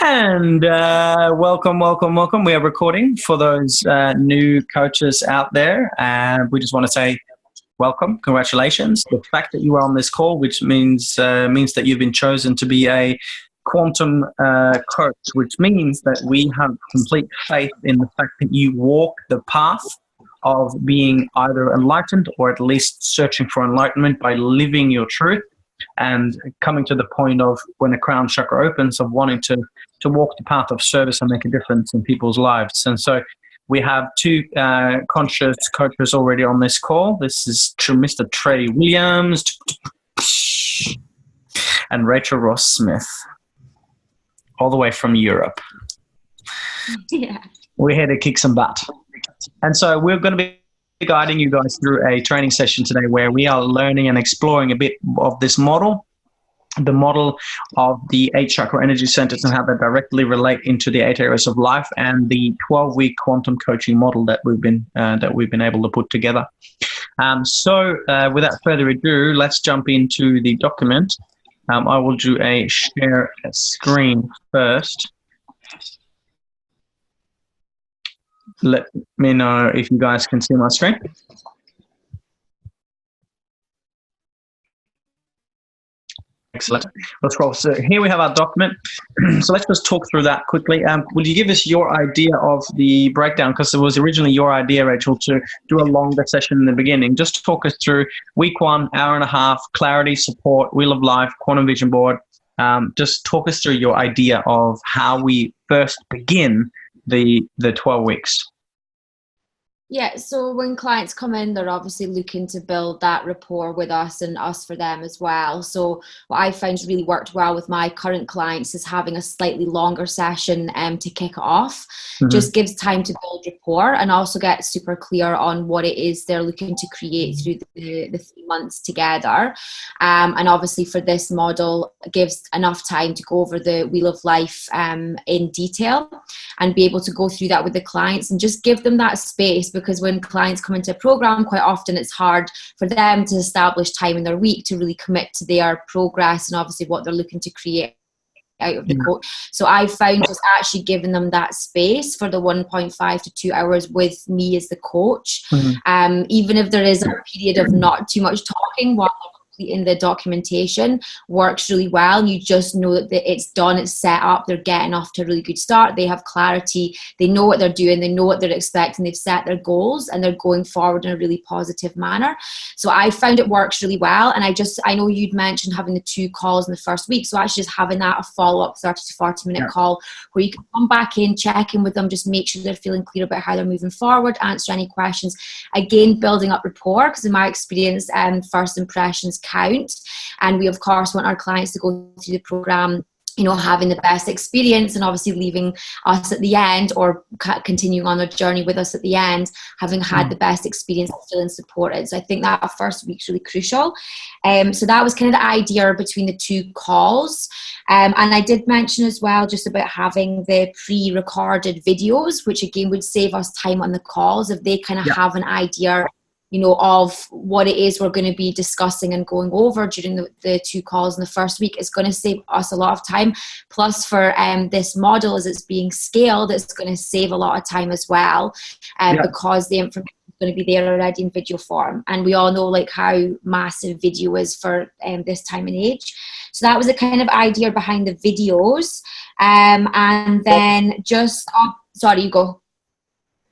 And welcome, welcome, welcome. We are recording for those new coaches out there. And we just want to say welcome, congratulations. The fact that you are on this call, which means that you've been chosen to be a quantum coach, which means that we have complete faith in the fact that you walk the path of being either enlightened or at least searching for enlightenment by living your truth and coming to the point of when the crown chakra opens of wanting to walk the path of service and make a difference in people's lives. And so we have two conscious coaches already on this call. This is Mr. Trey Williams and Rachel Ross Smith, all the way from Europe. Yeah. We're here to kick some butt. And so we're going to be guiding you guys through a training session today where we are learning and exploring a bit of this model, the model of the 8 chakra energy centers and how they directly relate into the 8 areas of life, and the 12-week quantum coaching model that we've been able to put together. So without further ado, let's jump into the document. I will do a share screen first. Let me know if you guys can see my screen. Excellent. Let's roll. So here we have our document. So let's just talk through that quickly. Will you give us your idea of the breakdown? Because it was originally your idea, Rachel, to do a longer session in the beginning. Just talk us through week 1, hour and a half, clarity, support, wheel of life, quantum vision board. Just talk us through your idea of how we first begin the 12 weeks. Yeah, so when clients come in, they're obviously looking to build that rapport with us and us for them as well. So what I found really worked well with my current clients is having a slightly longer session to kick it off. Mm-hmm. Just gives time to build rapport and also get super clear on what it is they're looking to create through the 3 months together. And obviously for this model, it gives enough time to go over the wheel of life in detail and be able to go through that with the clients and just give them that space. Because when clients come into a program, quite often it's hard for them to establish time in their week to really commit to their progress and obviously what they're looking to create out of the coach. So I found just actually giving them that space for the 1.5 to 2 hours with me as the coach. Mm-hmm. Even if there is a period of not too much talking while in the documentation, works really well, and you just know that it's done, it's set up, they're getting off to a really good start, they have clarity, they know what they're doing, they know what they're expecting, they've set their goals and they're going forward in a really positive manner. So I found it works really well. And I know you'd mentioned having the 2 calls in the first week, so actually just having that a follow-up 30 to 40 minute call where you can come back in, check in with them, just make sure they're feeling clear about how they're moving forward, answer any questions, again building up rapport, because in my experience first impressions count, and we of course want our clients to go through the program, you know, having the best experience and obviously leaving us at the end or continuing on their journey with us at the end, having had the best experience, feeling supported. So I think that first week's really crucial. So that was kind of the idea between the 2 calls. And I did mention as well just about having the pre-recorded videos, which again would save us time on the calls if they kind of have an idea, you know, of what it is we're going to be discussing and going over during the 2 calls in the first week. Is going to save us a lot of time. Plus for this model, as it's being scaled, it's going to save a lot of time as well, because the information is going to be there already in video form. And we all know like how massive video is for this time and age. So that was the kind of idea behind the videos. And then just, sorry, you go.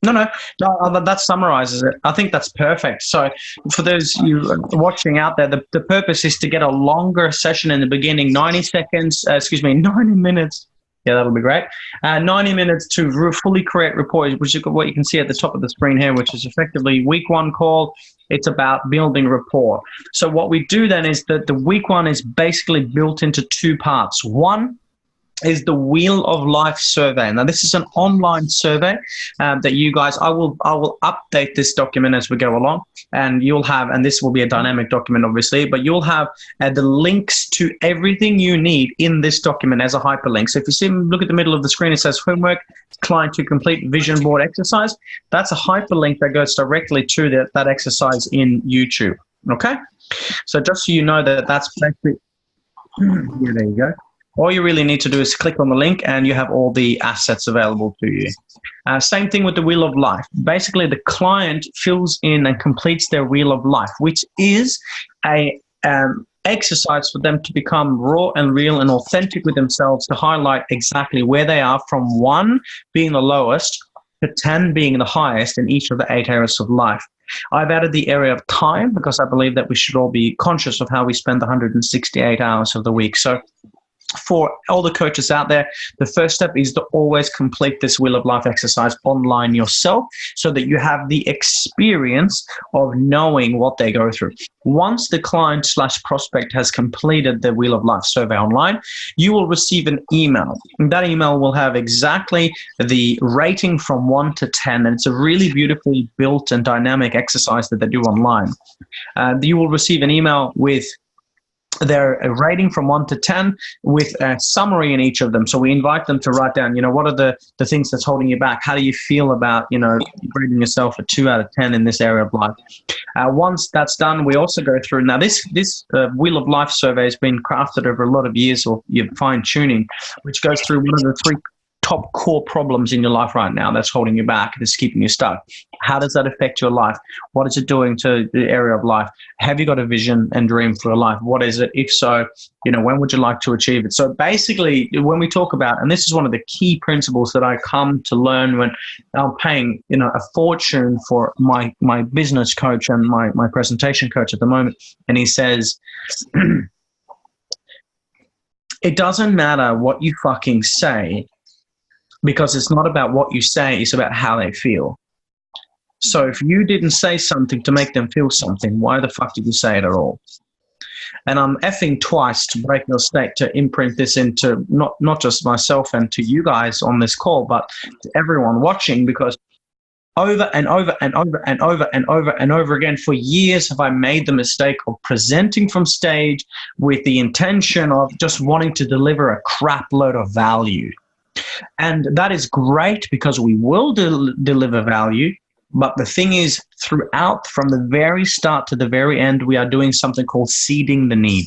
No, that summarizes it. I think that's perfect. So for those you watching out there, the purpose is to get a longer session in the beginning, 90 minutes. Yeah, that'll be great. 90 minutes to fully create rapport, which is what you can see at the top of the screen here, which is effectively week 1 call. It's about building rapport. So what we do then is that the week 1 is basically built into 2 parts. One is the Wheel of Life survey. Now, this is an online survey that you guys, I will update this document as we go along, and you'll have, and this will be a dynamic document, obviously, but you'll have the links to everything you need in this document as a hyperlink. So if you see, look at the middle of the screen, it says homework, client to complete vision board exercise. That's a hyperlink that goes directly to that exercise in YouTube. Okay? So just so you know that's basically, yeah, there you go. All you really need to do is click on the link and you have all the assets available to you. Same thing with the Wheel of Life. Basically, the client fills in and completes their Wheel of Life, which is a exercise for them to become raw and real and authentic with themselves, to highlight exactly where they are, from 1 being the lowest to 10 being the highest in each of the 8 areas of life. I've added the area of time because I believe that we should all be conscious of how we spend the 168 hours of the week. So for all the coaches out there, the first step is to always complete this Wheel of Life exercise online yourself, so that you have the experience of knowing what they go through. Once the client/prospect has completed the Wheel of Life survey online, you will receive an email. And that email will have exactly the rating from 1 to 10, and it's a really beautifully built and dynamic exercise that they do online. You will receive an email with their rating from 1 to 10 with a summary in each of them. So we invite them to write down, what are the things that's holding you back? How do you feel about, rating yourself a 2 out of 10 in this area of life? Once that's done, we also go through. Now, this Wheel of Life survey has been crafted over a lot of years of fine tuning, which goes through one of the 3 top core problems in your life right now that's holding you back, that's keeping you stuck. How does that affect your life? What is it doing to the area of life? Have you got a vision and dream for your life? What is it? If so, when would you like to achieve it? So basically, when we talk about, and this is one of the key principles that I come to learn when I'm paying, a fortune for my business coach and my presentation coach at the moment. And he says, it doesn't matter what you fucking say, because it's not about what you say, it's about how they feel. So if you didn't say something to make them feel something, why the fuck did you say it at all? And I'm effing twice to break your state to imprint this into not just myself and to you guys on this call, but to everyone watching, because over and over and over and over and over and over again for years have I made the mistake of presenting from stage with the intention of just wanting to deliver a crap load of value. And that is great, because we will deliver value. But the thing is, throughout, from the very start to the very end, we are doing something called seeding the need.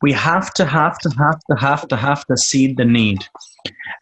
We have to seed the need.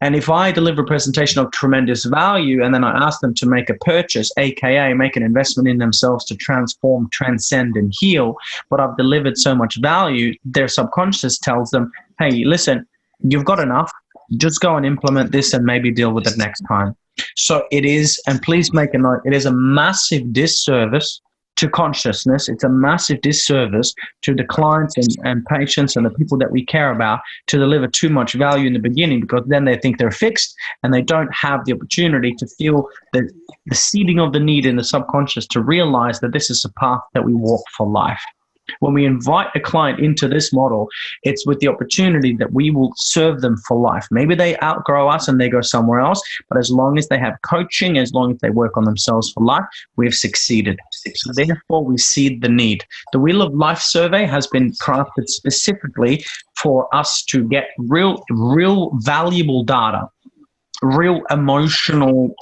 And if I deliver a presentation of tremendous value and then I ask them to make a purchase, aka make an investment in themselves to transform, transcend, and heal, but I've delivered so much value, their subconscious tells them, hey, listen, you've got enough. Just go and implement this and maybe deal with it next time. So it is, and please make a note, it is a massive disservice to consciousness. It's a massive disservice to the clients and patients and the people that we care about to deliver too much value in the beginning, because then they think they're fixed and they don't have the opportunity to feel the seeding of the need in the subconscious to realize that this is a path that we walk for life. When we invite a client into this model, it's with the opportunity that we will serve them for life. Maybe they outgrow us and they go somewhere else, but as long as they have coaching, as long as they work on themselves for life, we've succeeded. So therefore, we seed the need. The Wheel of Life survey has been crafted specifically for us to get real valuable data, real emotional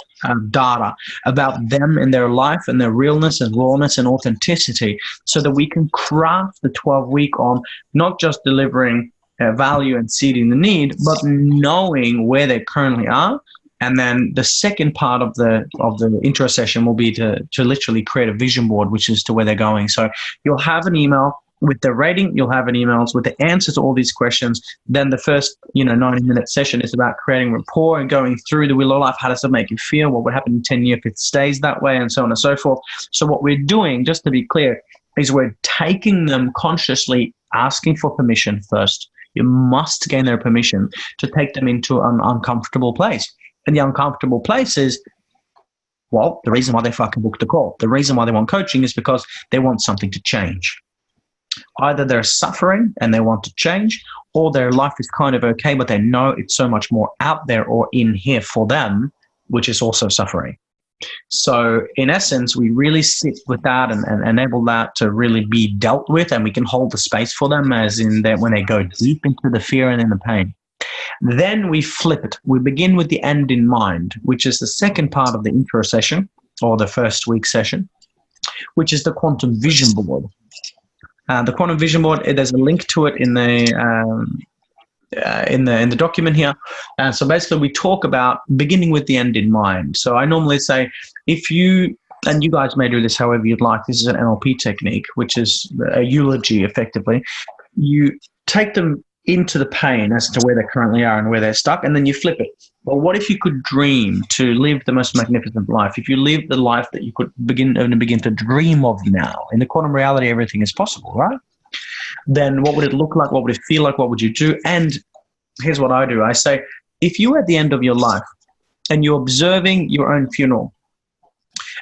data about them and their life and their realness and rawness and authenticity, so that we can craft the 12-week on not just delivering value and seeding the need, but knowing where they currently are. And then the second part of the intro session will be to literally create a vision board, which is to where they're going. So you'll have an email with the rating, you'll have an emails with the answers to all these questions. Then the first 90-minute session is about creating rapport and going through the Wheel of Life. How does it make you feel? What would happen in 10 years if it stays that way, and so on and so forth. So what we're doing, just to be clear, is we're taking them consciously, asking for permission first. You must gain their permission to take them into an uncomfortable place. And the uncomfortable place is, well, the reason why they fucking booked the call, the reason why they want coaching is because they want something to change. Either they're suffering and they want to change, or their life is kind of okay, but they know it's so much more out there or in here for them, which is also suffering. So in essence, we really sit with that and enable that to really be dealt with, and we can hold the space for them, as in that when they go deep into the fear and in the pain. Then we flip it. We begin with the end in mind, which is the second part of the intro session, or the first week session, which is the quantum vision board. The quantum vision board, there's a link to it in the in the document here. And so basically we talk about beginning with the end in mind. So I normally say, if you, and you guys may do this however you'd like, this is an NLP technique, which is a eulogy effectively. You take them into the pain as to where they currently are and where they're stuck, and then you flip it. Well, what if you could dream to live the most magnificent life? If you live the life that you could begin to dream of now, in the quantum reality, everything is possible, right? Then what would it look like? What would it feel like? What would you do? And here's what I do. I say, if you at the end of your life and you're observing your own funeral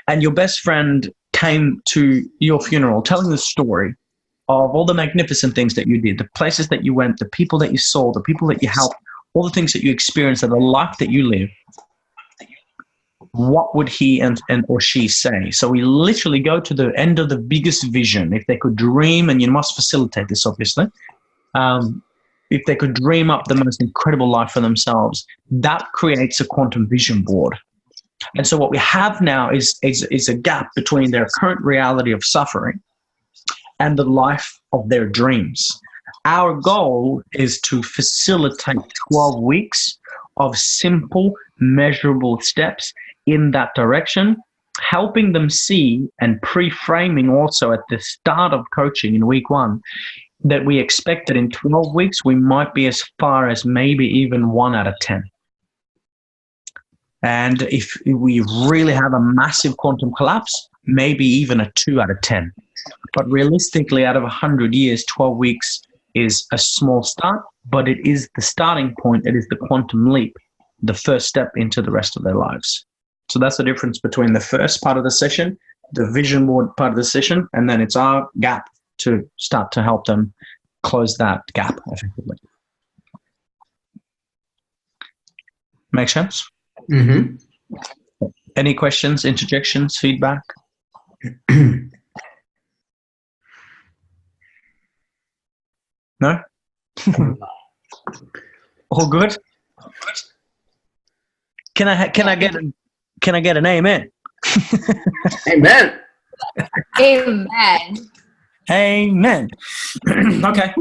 and your best friend came to your funeral telling the story of all the magnificent things that you did, the places that you went, the people that you saw, the people that you helped, all the things that you experienced, and the life that you live, what would he and or she say? So we literally go to the end of the biggest vision. If they could dream, and you must facilitate this, obviously, if they could dream up the most incredible life for themselves, that creates a quantum vision board. And so what we have now is a gap between their current reality of suffering and the life of their dreams. Our goal is to facilitate 12 weeks of simple, measurable steps in that direction, helping them see and pre-framing also at the start of coaching in week 1 that we expect that in 12 weeks we might be as far as maybe even 1 out of 10. And if we really have a massive quantum collapse, maybe even a 2 out of 10. But realistically, out of 100 years, 12 weeks is a small start, but it is the starting point. It is the quantum leap, the first step into the rest of their lives. So that's the difference between the first part of the session, the vision board part of the session, and then it's our gap to start to help them close that gap effectively. Make sense? Mm-hmm. Any questions, interjections, feedback? No? All good? Can I get an amen? Amen. Amen. Amen. Okay.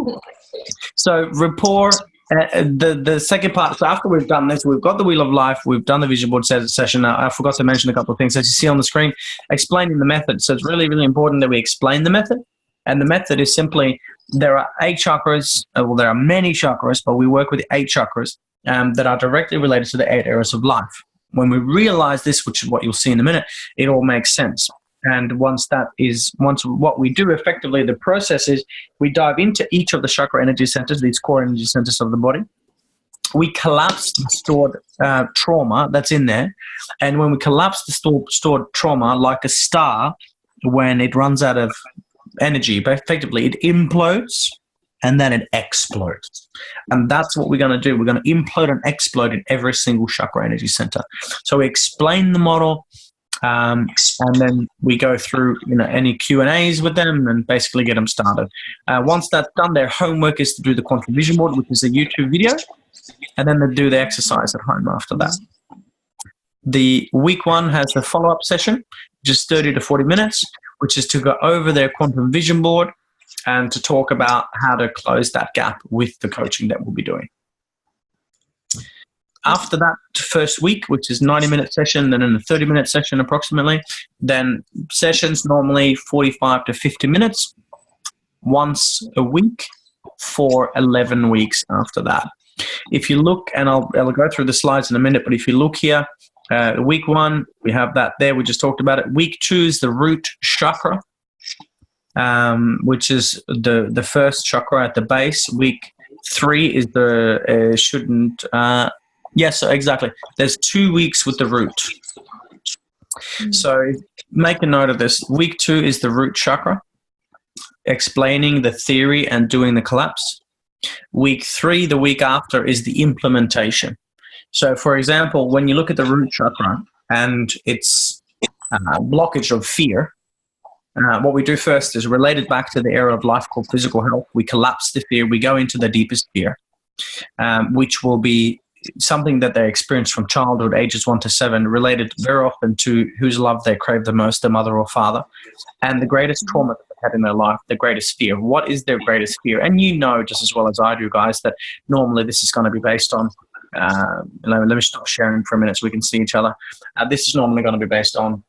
So rapport. The second part. So after we've done this, we've got the Wheel of Life. We've done the vision board session. I forgot to mention a couple of things as you see on the screen, explaining the method. So it's really, really important that we explain the method. And the method is simply, there are 8 chakras. Well, there are many chakras, but we work with 8 chakras that are directly related to the 8 areas of life. When we realize this, which is what you'll see in a minute, it all makes sense. And once what we do effectively, the process is we dive into each of the chakra energy centers, these core energy centers of the body. We collapse the stored trauma that's in there. And when we collapse the stored trauma, like a star, when it runs out of energy, but effectively it implodes and then it explodes. And that's what we're going to do. We're going to implode and explode in every single chakra energy center. So we explain the model, and then we go through any Q&As with them and basically get them started. Once that's done, their homework is to do the quantum vision board, which is a YouTube video, and then they do the exercise at home after that. The week 1 has a follow-up session, just 30 to 40 minutes, which is to go over their quantum vision board and to talk about how to close that gap with the coaching that we'll be doing. After that first week, which is 90-minute session, then in a 30-minute session approximately, then sessions normally 45 to 50 minutes, once a week for 11 weeks after that. If you look, and I'll go through the slides in a minute, but if you look here, week 1, we have that there. We just talked about it. Week 2 is the root chakra, which is the first chakra at the base. Week 3 is the yes, exactly. There's 2 weeks with the root. So make a note of this. Week 2 is the root chakra, explaining the theory and doing the collapse. Week 3, the week after, is the implementation. So, for example, when you look at the root chakra and its blockage of fear, what we do first is related back to the area of life called physical health. We collapse the fear. We go into the deepest fear, which will be something that they experience from childhood, ages 1 to 7, related very often to whose love they crave the most, their mother or father. And the greatest trauma that the had in their life, their greatest fear. What is their greatest fear? And you know just as well as I do, guys, that normally this is going to be based on, let me stop sharing for a minute so we can see each other. This is normally going to be based on,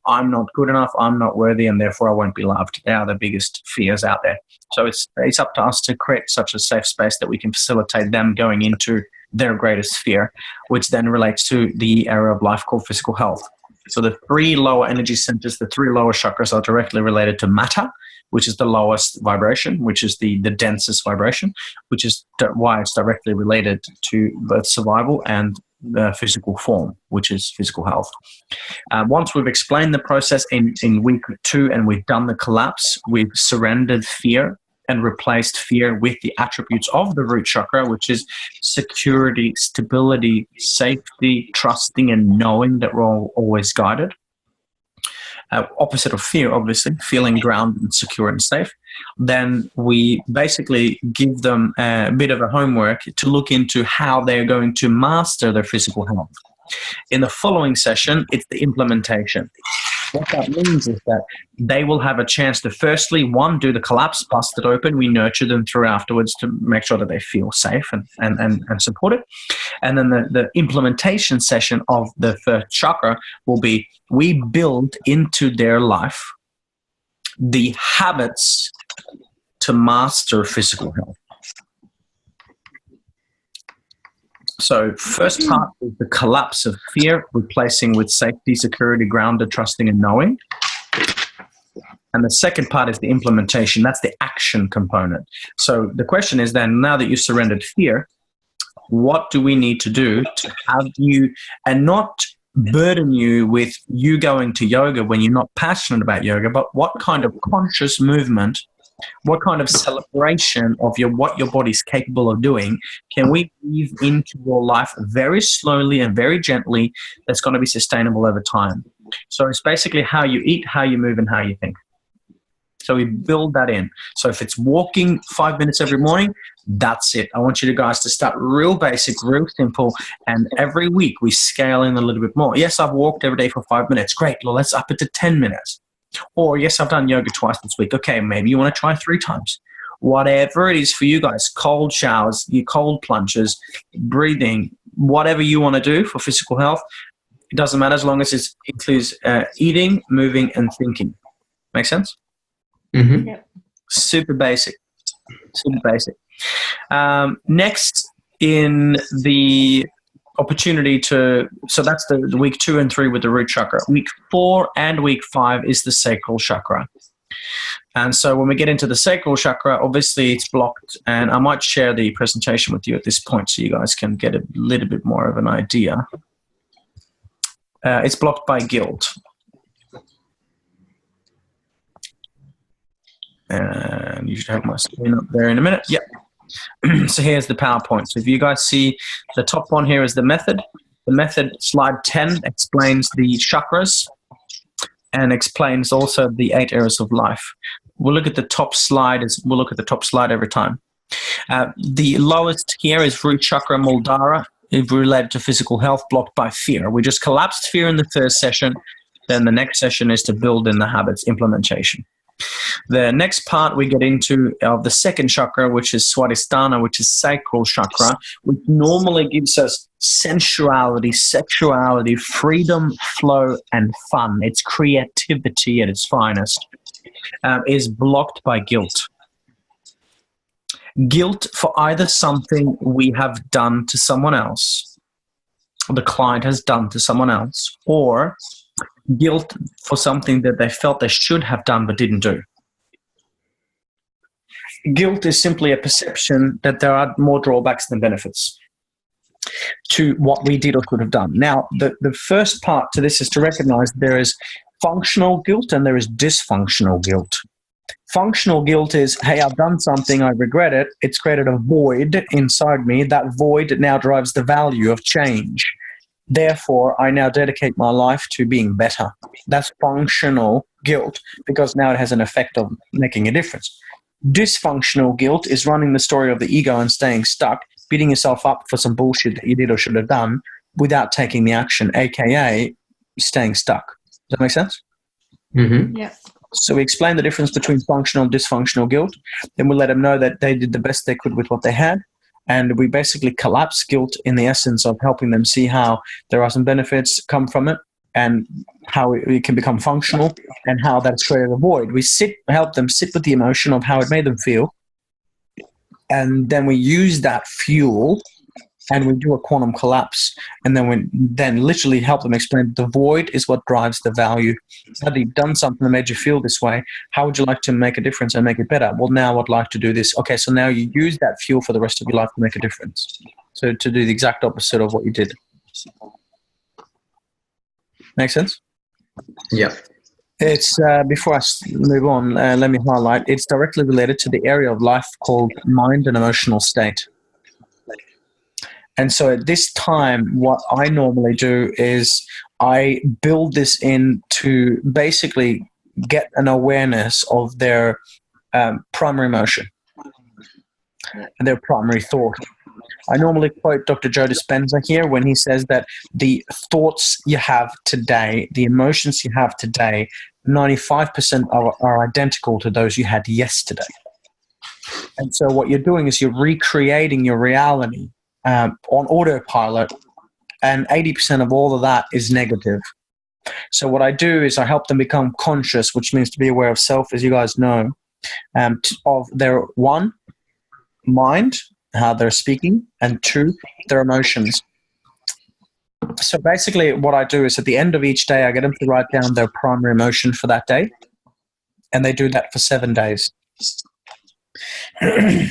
I'm not good enough, I'm not worthy, and therefore I won't be loved. They are the biggest fears out there. So it's up to us to create such a safe space that we can facilitate them going into their greatest fear, which then relates to the area of life called physical health. So the 3 lower energy centers, the 3 lower chakras are directly related to matter, which is the lowest vibration, which is the densest vibration, which is why it's directly related to both survival and the physical form, which is physical health. Once we've explained the process in week 2 and we've done the collapse, we've surrendered fear and replaced fear with the attributes of the root chakra, which is security, stability, safety, trusting, and knowing that we're always guided. Opposite of fear, obviously, feeling grounded and secure and safe. Then we basically give them a bit of a homework to look into how they're going to master their physical health. In the following session, it's the implementation. What that means is that they will have a chance to firstly, 1, do the collapse, bust it open. We nurture them through afterwards to make sure that they feel safe and supported. And then the implementation session of the first chakra will be, we build into their life the habits to master physical health. So first part is the collapse of fear, replacing with safety, security, grounded, trusting, and knowing. And the second part is the implementation. That's the action component. So the question is then, now that you've surrendered fear, what do we need to do to have you, and not burden you with you going to yoga when you're not passionate about yoga, but what kind of conscious movement, what kind of celebration of what your body's capable of doing can we weave into your life very slowly and very gently that's going to be sustainable over time? So it's basically how you eat, how you move, and how you think. So we build that in. So if it's walking 5 minutes every morning, that's it. I want you guys to start real basic, real simple, and every week we scale in a little bit more. Yes, I've walked every day for 5 minutes. Great. Well, let's up it to 10 minutes. Or, yes, I've done yoga twice this week. Okay, maybe you want to try 3 times. Whatever it is for you guys, cold showers, your cold plunges, breathing, whatever you want to do for physical health, it doesn't matter as long as it includes eating, moving, and thinking. Make sense? Mm-hmm. Yep. Super basic. Super basic. Next in the opportunity so that's the week 2 and 3 with the root chakra. Week 4 and week 5 is the sacral chakra. And so when we get into the sacral chakra, obviously it's blocked, and I might share the presentation with you at this point so you guys can get a little bit more of an idea. It's blocked by guilt. And you should have my screen up there in a minute. Yep. So here's the PowerPoint. So if you guys see the top one here is the method. The method, slide 10, explains the chakras and explains also the 8 areas of life. We'll look at the top slide every time. The lowest here is root chakra Muladhara, related to physical health, blocked by fear. We just collapsed fear in the first session. Then the next session is to build in the habits, implementation. The next part we get into of the second chakra, which is Swadhisthana, which is sacral chakra, which normally gives us sensuality, sexuality, freedom, flow, and fun. It's creativity at its finest, is blocked by guilt. Guilt for either something we have done to someone else, or the client has done to someone else, or guilt for something that they felt they should have done but didn't do. Guilt is simply a perception that there are more drawbacks than benefits to what we did or could have done. Now, the first part to this is to recognize there is functional guilt and there is dysfunctional guilt. Functional guilt is, hey, I've done something, I regret it. It's created a void inside me. That void now drives the value of change. Therefore, I now dedicate my life to being better. That's functional guilt because now it has an effect of making a difference. Dysfunctional guilt is running the story of the ego and staying stuck, beating yourself up for some bullshit that you did or should have done without taking the action, aka staying stuck. Does that make sense? Mm-hmm. Yeah. So we explain the difference between functional and dysfunctional guilt. Then we let them know that they did the best they could with what they had. And we basically collapse guilt in the essence of helping them see how there are some benefits come from it and how it can become functional and how that's created a void. We help them sit with the emotion of how it made them feel. And then we use that fuel and we do a quantum collapse. And then we literally help them explain the void is what drives the value. Had you done something that made you feel this way, how would you like to make a difference and make it better? Well, now I'd like to do this. Okay, so now you use that fuel for the rest of your life to make a difference. So to do the exact opposite of what you did. Make sense? Yeah. It's before I move on, let me highlight, it's directly related to the area of life called mind and emotional state. And so at this time, what I normally do is I build this in to basically get an awareness of their primary emotion and their primary thought. I normally quote Dr. Joe Dispenza here when he says that the thoughts you have today, the emotions you have today, 95% are identical to those you had yesterday. And so what you're doing is you're recreating your reality on autopilot, and 80% of all of that is negative. So what I do is I help them become conscious, which means to be aware of self, as you guys know, of their one, mind, how they're speaking, and two, their emotions. So basically what I do is at the end of each day, I get them to write down their primary emotion for that day, and they do that for 7 days. I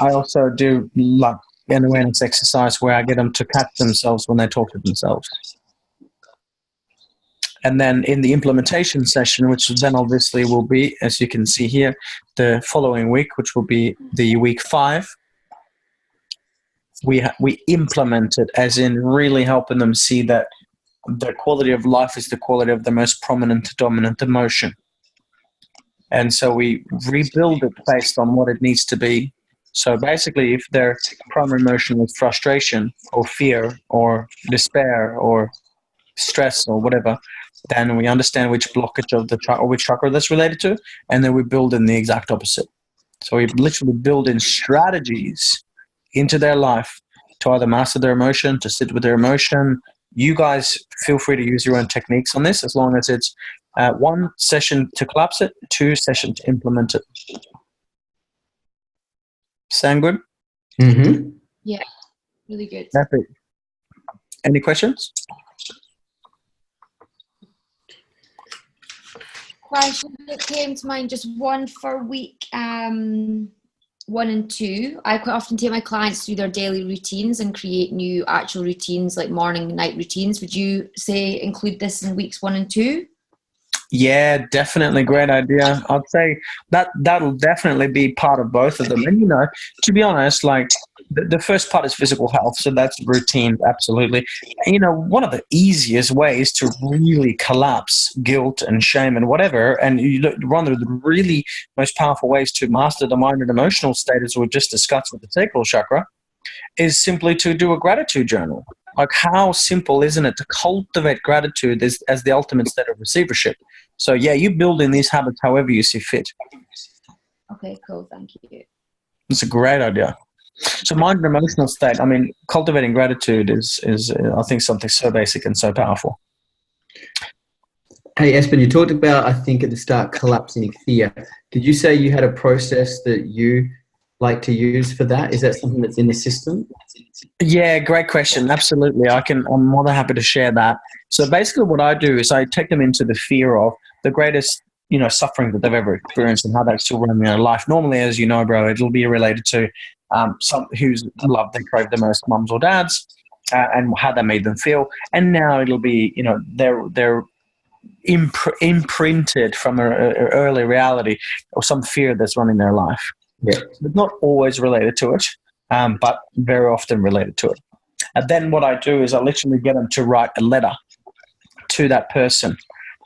also do like an awareness exercise where I get them to catch themselves when they talk to themselves. And then in the implementation session, which then obviously will be, as you can see here, the following week, which will be the week 5, we implement it, as in really helping them see that the quality of life is the quality of the most prominent dominant emotion. And so we rebuild it based on what it needs to be. So basically, if their primary emotion is frustration or fear or despair or stress or whatever, then we understand which blockage of the chakra, or which chakra that's related to, and then we build in the exact opposite. So we literally build in strategies into their life to either master their emotion, to sit with their emotion. You guys feel free to use your own techniques on this, as long as it's 1 session to collapse it, 2 sessions to implement it. Sound good? Mm-hmm. Yeah, really good. That's it. Any questions? Question that came to mind, just one for week 1 and 2. I quite often take my clients through their daily routines and create new actual routines, like morning and night routines. Would you say include this in weeks 1 and 2? Yeah, definitely. Great idea. I'd say that'll definitely be part of both of them. And, you know, to be honest, like the first part is physical health. So that's routine. Absolutely. And, you know, one of the easiest ways to really collapse guilt and shame and whatever, and one of the really most powerful ways to master the mind and emotional state, as we've just discussed with the sacral chakra, is simply to do a gratitude journal. Like, how simple, isn't it, to cultivate gratitude as the ultimate state of receivership? So, yeah, you build in these habits however you see fit. Okay, cool. Thank you. It's a great idea. So mind and emotional state, I mean, cultivating gratitude is I think, something so basic and so powerful. Hey, Espen, you talked about, I think at the start, collapsing fear. Did you say you had a process that you like to use for that? Is that something that's in the system? Yeah, great question. Absolutely. I'm more than happy to share that. So basically what I do is I take them into the fear of the greatest, you know, suffering that they've ever experienced and how that's still running their life. Normally, as you know, bro, it'll be related to some whose love they crave the most, mums or dads, and how that made them feel. And now it'll be, you know, they're imprinted from an early reality or some fear that's running their life. Yeah. It's not always related to it, but very often related to it. And then what I do is I literally get them to write a letter to that person,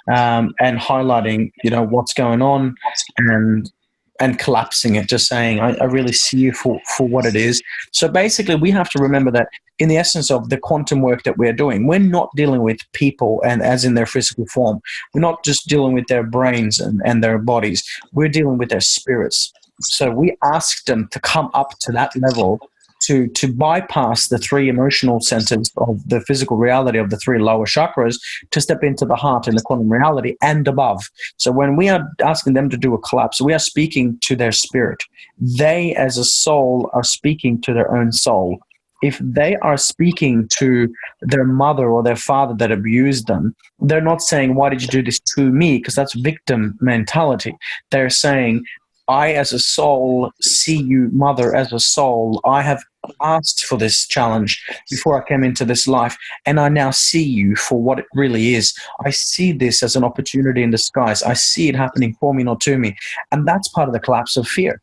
and highlighting, you know, what's going on and collapsing it, just saying, I really see you for what it is. So basically we have to remember that in the essence of the quantum work that we're doing, we're not dealing with people and as in their physical form. We're not just dealing with their brains and their bodies. We're dealing with their spirits. So we ask them to come up to that level to bypass the three emotional centers of the physical reality of the three lower chakras to step into the heart and the quantum reality and above. So when we are asking them to do a collapse, we are speaking to their spirit. They as a soul are speaking to their own soul. If they are speaking to their mother or their father that abused them, they're not saying, why did you do this to me? Because that's victim mentality. They're saying, I as a soul see you, mother, as a soul. I have asked for this challenge before I came into this life, and I now see you for what it really is. I see this as an opportunity in disguise. I see it happening for me, not to me. And that's part of the collapse of fear.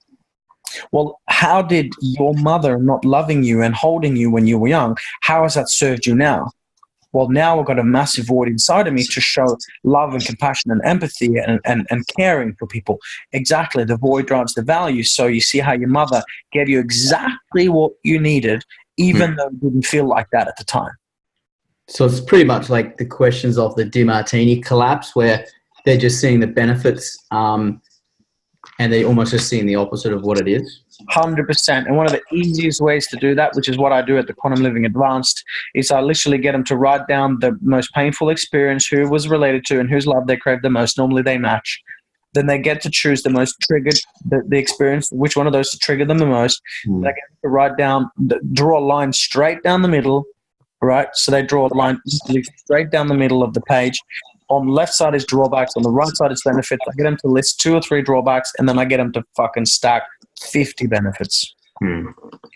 Well, how did your mother not loving you and holding you when you were young, how has that served you now? Well, now I've got a massive void inside of me to show love and compassion and empathy and caring for people. Exactly. The void drives the value. So you see how your mother gave you exactly what you needed, even though it didn't feel like that at the time. So it's pretty much like the questions of the DiMartini collapse, where they're just seeing the benefits and they're almost just seeing the opposite of what it is. 100%. And one of the easiest ways to do that, which is what I do at the Quantum Living Advanced, is I literally get them to write down the most painful experience, who it was related to and whose love they craved the most. Normally they match. Then they get to choose the most triggered, the experience, which one of those to trigger them the most. They get to write down, draw a line straight down the middle, right? So they draw a line straight down the middle of the page. On the left side is drawbacks. On the right side is benefits. I get them to list 2 or 3 drawbacks, and then I get them to fucking stack 50 benefits.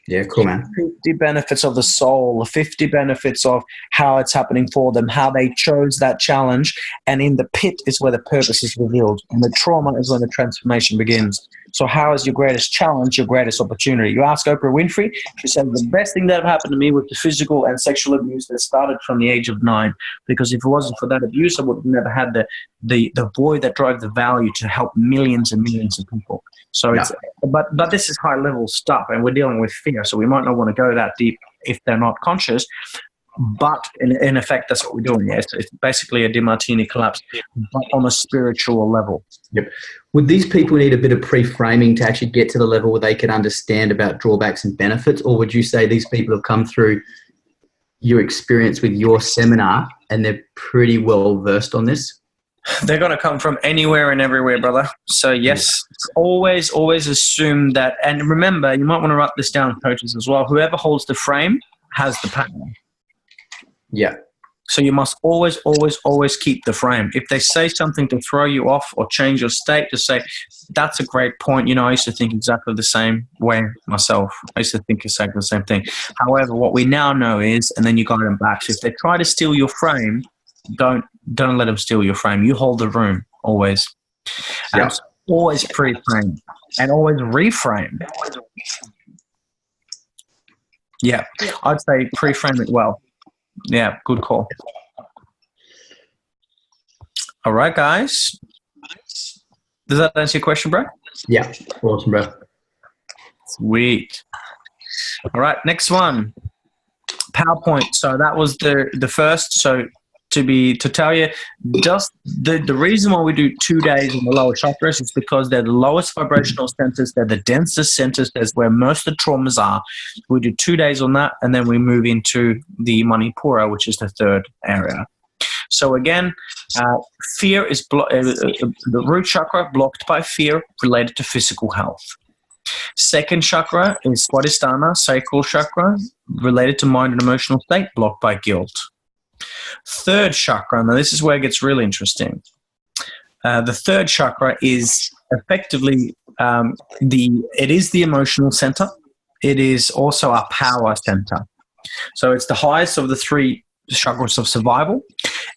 Yeah, cool, man. 50 benefits of the soul, 50 benefits of how it's happening for them, how they chose that challenge. And in the pit is where the purpose is revealed. And the trauma is when the transformation begins. So how is your greatest challenge your greatest opportunity? You ask Oprah Winfrey, she said, the best thing that happened to me was the physical and sexual abuse that started from the age of 9. Because if it wasn't for that abuse, I would have never had the void that drove the value to help millions and millions of people. So it's, but this is high level stuff, and we're dealing with fear. So we might not want to go that deep if they're not conscious. But in effect, that's what we're doing. Yeah, it's basically a DiMartini collapse, but on a spiritual level. Yep. Would these people need a bit of pre-framing to actually get to the level where they can understand about drawbacks and benefits, or would you say these people have come through your experience with your seminar and they're pretty well versed on this? They're going to come from anywhere and everywhere, brother. So yes, always assume that. And remember, you might want to write this down, coaches, as well. Whoever holds the frame has the power. Yeah. So you must always keep the frame. If they say something to throw you off or change your state, just say, that's a great point. You know, I used to think exactly the same way myself. I used to think exactly the same thing. However, what we now know is, and then you guide them back. So if they try to steal your frame, don't let them steal your frame. You hold the room always. Yeah. Always pre-frame and always reframe. Yeah, I'd say pre-frame it well. Yeah, good call. All right, guys. Does that answer your question, bro? Yeah, awesome, bro. Sweet. All right, next one. PowerPoint. So that was the first. So to tell you, just the reason why we do 2 days in the lower chakras is because they're the lowest vibrational centers, they're the densest centers, that's where most of the traumas are. We do 2 days on that, and then we move into the Manipura, which is the third area. So again, fear is the root chakra blocked by fear related to physical health. Second chakra is Swadhisthana, sacral chakra, related to mind and emotional state, blocked by guilt. Third chakra, now this is where it gets really interesting. The third chakra is effectively it is the emotional center. It is also our power center. So it's the highest of the 3 chakras of survival,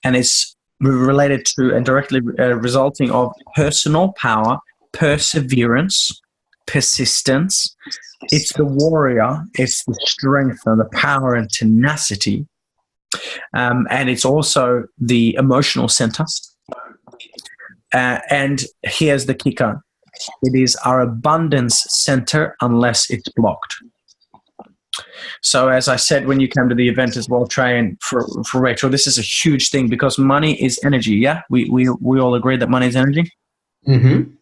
and it's related to and directly resulting of personal power, perseverance, persistence. It's the warrior. It's the strength and the power and tenacity. And it's also the emotional center. And here's the kicker. It is our abundance center unless it's blocked. So as I said, when you came to the event as well, Trey, and for Rachel, this is a huge thing because money is energy. Yeah, we all agree that money is energy. Mm-hmm.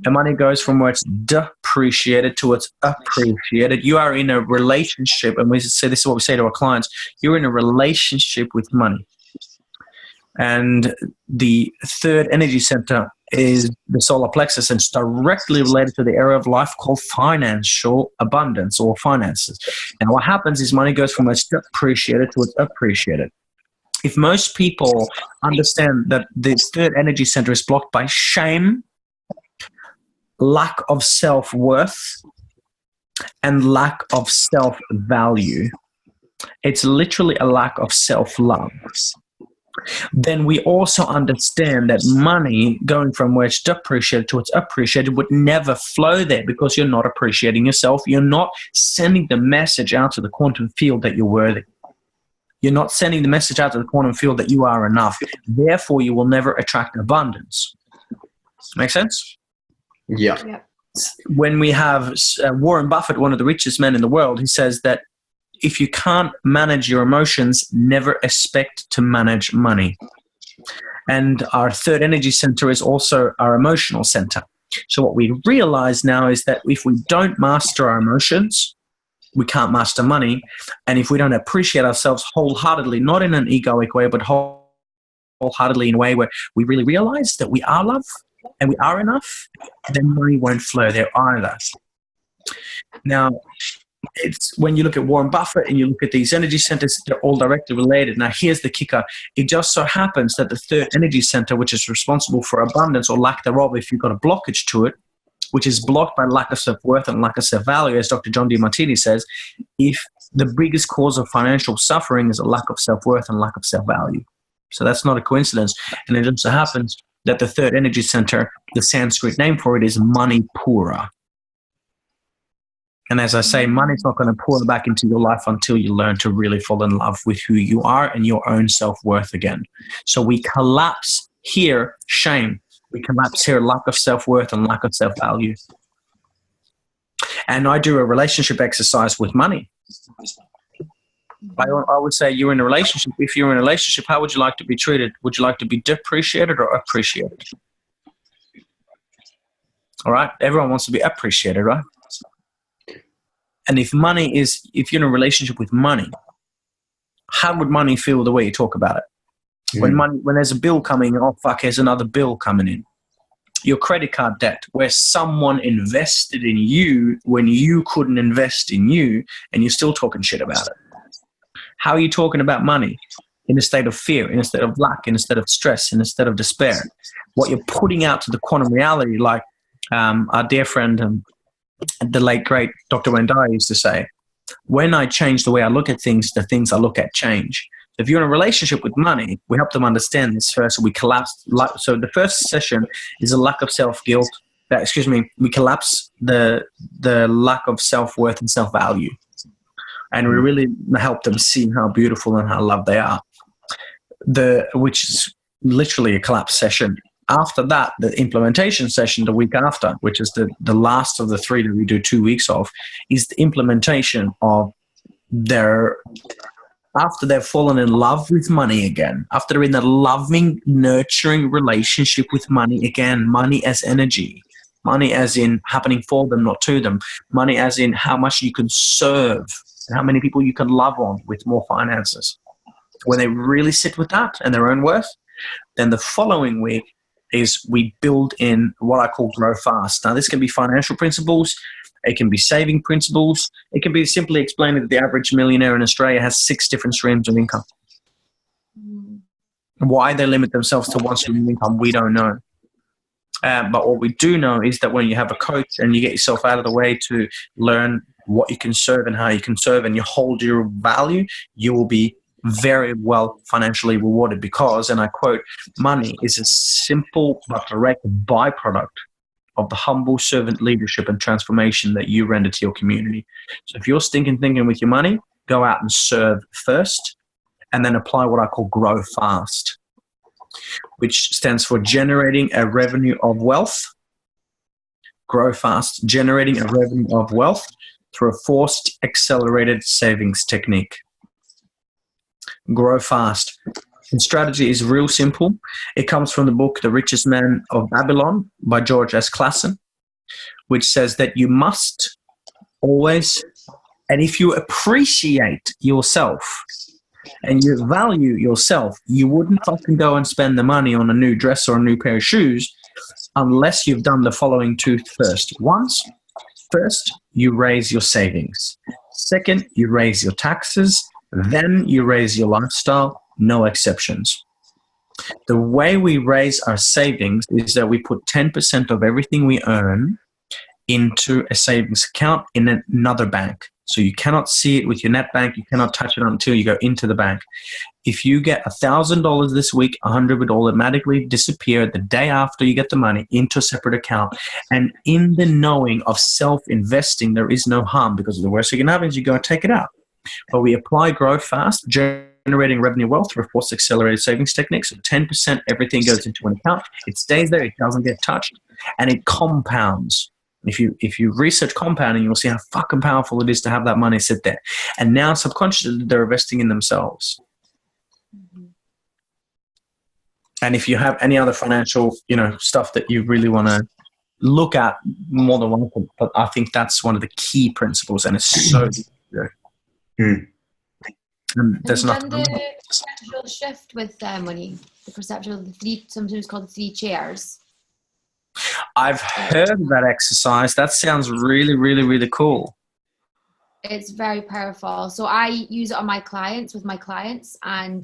And money goes from where it's depreciated to it's appreciated. You are in a relationship, and we say this is what we say to our clients. You're in a relationship with money. And the third energy center is the solar plexus, and it's directly related to the area of life called financial abundance or finances. And what happens is money goes from where it's depreciated to it's appreciated. If most people understand that the third energy center is blocked by shame, lack of self-worth, and lack of self-value, it's literally a lack of self-love. Then we also understand that money going from where it's depreciated to it's appreciated would never flow there because you're not appreciating yourself. You're not sending the message out to the quantum field that you're worthy. You're not sending the message out to the quantum field that you are enough. Therefore, you will never attract abundance. Make sense? Yeah. When we have Warren Buffett, one of the richest men in the world, he says that if you can't manage your emotions, never expect to manage money. And our third energy center is also our emotional center. So what we realize now is that if we don't master our emotions, we can't master money. And if we don't appreciate ourselves wholeheartedly, not in an egoic way, but wholeheartedly in a way where we really realize that we are love and we are enough, then money won't flow there either. Now, it's when you look at Warren Buffett and you look at these energy centers, they're all directly related. Now, here's the kicker. It just so happens that the third energy center, which is responsible for abundance or lack thereof, if you've got a blockage to it, which is blocked by lack of self-worth and lack of self-value, as Dr. John DeMartini says, if the biggest cause of financial suffering is a lack of self-worth and lack of self-value. So that's not a coincidence. And it just so happens that the third energy center, the Sanskrit name for it is Manipura. And as I say, money's not going to pour back into your life until you learn to really fall in love with who you are and your own self-worth again. So we collapse here shame. We collapse here lack of self-worth and lack of self-value. And I do a relationship exercise with money. I would say you're in a relationship. If you're in a relationship, how would you like to be treated? Would you like to be depreciated or appreciated? All right? Everyone wants to be appreciated, right? And if you're in a relationship with money, how would money feel the way you talk about it? When there's a bill coming, oh fuck, here's another bill coming in. Your credit card debt, where someone invested in you when you couldn't invest in you, and you're still talking shit about it. How are you talking about money? In a state of fear, in a state of lack, in a state of stress, in a state of despair. What you're putting out to the quantum reality, like our dear friend, the late great Dr. Wayne Dyer used to say, when I change the way I look at things, the things I look at change. If you're in a relationship with money, we help them understand this first. So we collapse. So the first session is a lack of self-guilt. We collapse the lack of self-worth and self-value. And we really help them see how beautiful and how loved they are. Which is literally a collapse session. After that, the implementation session the week after, which is the last of the 3 that we do 2 weeks of, is the implementation of after they've fallen in love with money again, after they're in a loving, nurturing relationship with money again, money as energy, money as in happening for them, not to them, money as in how much you can serve and how many people you can love on with more finances. When they really sit with that and their own worth, then the following week is we build in what I call grow fast. Now, this can be financial principles. It can be saving principles. It can be simply explaining that the average millionaire in Australia has 6 different streams of income. Why they limit themselves to one stream of income, we don't know. But what we do know is that when you have a coach and you get yourself out of the way to learn what you can serve and how you can serve and you hold your value, you will be very well financially rewarded because, and I quote, money is a simple but direct byproduct of the humble servant leadership and transformation that you render to your community. So if you're stinking thinking with your money, go out and serve first and then apply what I call grow fast, which stands for generating a revenue of wealth. Grow fast, generating a revenue of wealth through a forced accelerated savings technique. Grow fast. And strategy is real simple. It comes from the book The Richest Man of Babylon by George S. Clason, which says that you must always, and if you appreciate yourself and you value yourself, you wouldn't fucking go and spend the money on a new dress or a new pair of shoes unless you've done the following two first. First, you raise your savings. Second, you raise your taxes. Then you raise your lifestyle. No exceptions. The way we raise our savings is that we put 10% of everything we earn into a savings account in another bank. So you cannot see it with your net bank. You cannot touch it until you go into the bank. If you get $1,000 this week, 100 would automatically disappear the day after you get the money into a separate account. And in the knowing of self-investing, there is no harm, because the worst thing can happen is you go and take it out. But we apply Grow Fast, generating revenue wealth through a forced accelerated savings technique. So 10%, everything goes into an account. It stays there. It doesn't get touched. And it compounds. If you research compounding, you'll see how fucking powerful it is to have that money sit there. And now subconsciously, they're investing in themselves. And if you have any other financial, stuff that you really want to look at, more than one, but I think that's one of the key principles, and it's so good. And there's nothing. The perceptual shift with the perceptual, sometimes called the three chairs. I've heard of that exercise. That sounds really, really, really cool. It's very powerful. So I use it on my clients, and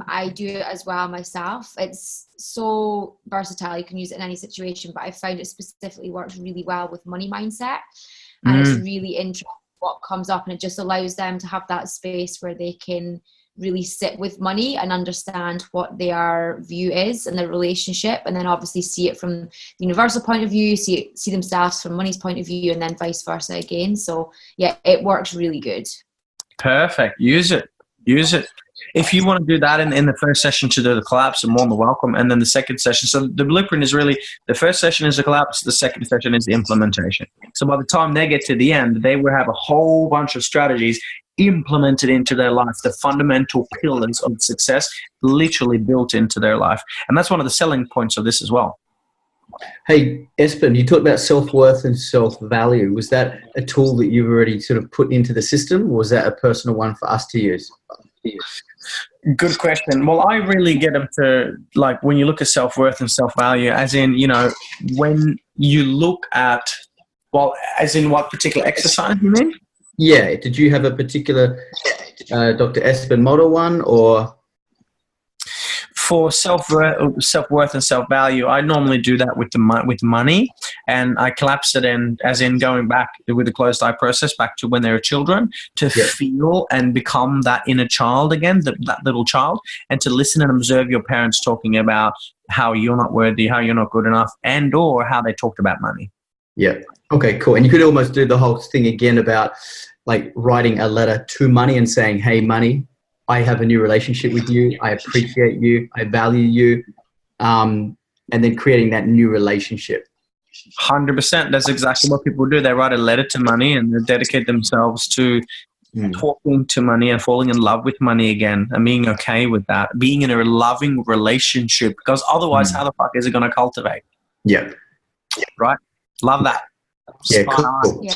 I do it as well myself. It's so versatile. You can use it in any situation, but I found it specifically works really well with money mindset. And it's really interesting what comes up, and it just allows them to have that space where they can really sit with money and understand what their view is and their relationship, and then obviously see it from the universal point of view, see themselves from money's point of view, and then vice versa again. So yeah, it works really good. Perfect. Use it. If you want to do that in the first session to do the collapse, you're more than welcome. And then the second session, so the blueprint is really, the first session is the collapse, the second session is the implementation. So by the time they get to the end, they will have a whole bunch of strategies implemented into their life, the fundamental pillars of success literally built into their life. And that's one of the selling points of this as well. Hey, Espen, you talked about self-worth and self-value. Was that a tool that you've already sort of put into the system, or was that a personal one for us to use? Good question. Well, I really get them to, like, when you look at self-worth and self-value, as in, when you look at, well, as in what particular exercise you mean? Yeah. Did you have a particular Dr. Espen model one, or? For self-worth and self-value, I normally do that with money, and I collapse it in, as in going back with the closed eye process back to when they were children, to feel and become that inner child again, that little child, and to listen and observe your parents talking about how you're not worthy, how you're not good enough, and or how they talked about money. Yeah. Okay, cool. And you could almost do the whole thing again about like writing a letter to money and saying, hey, money, I have a new relationship with you. I appreciate you. I value you. And then creating that new relationship. 100%. That's exactly what people do. They write a letter to money and they dedicate themselves to talking to money and falling in love with money again and being okay with that, being in a loving relationship, because otherwise how the fuck is it going to cultivate? Yeah. Right? Love that. Yeah, cool. Yeah.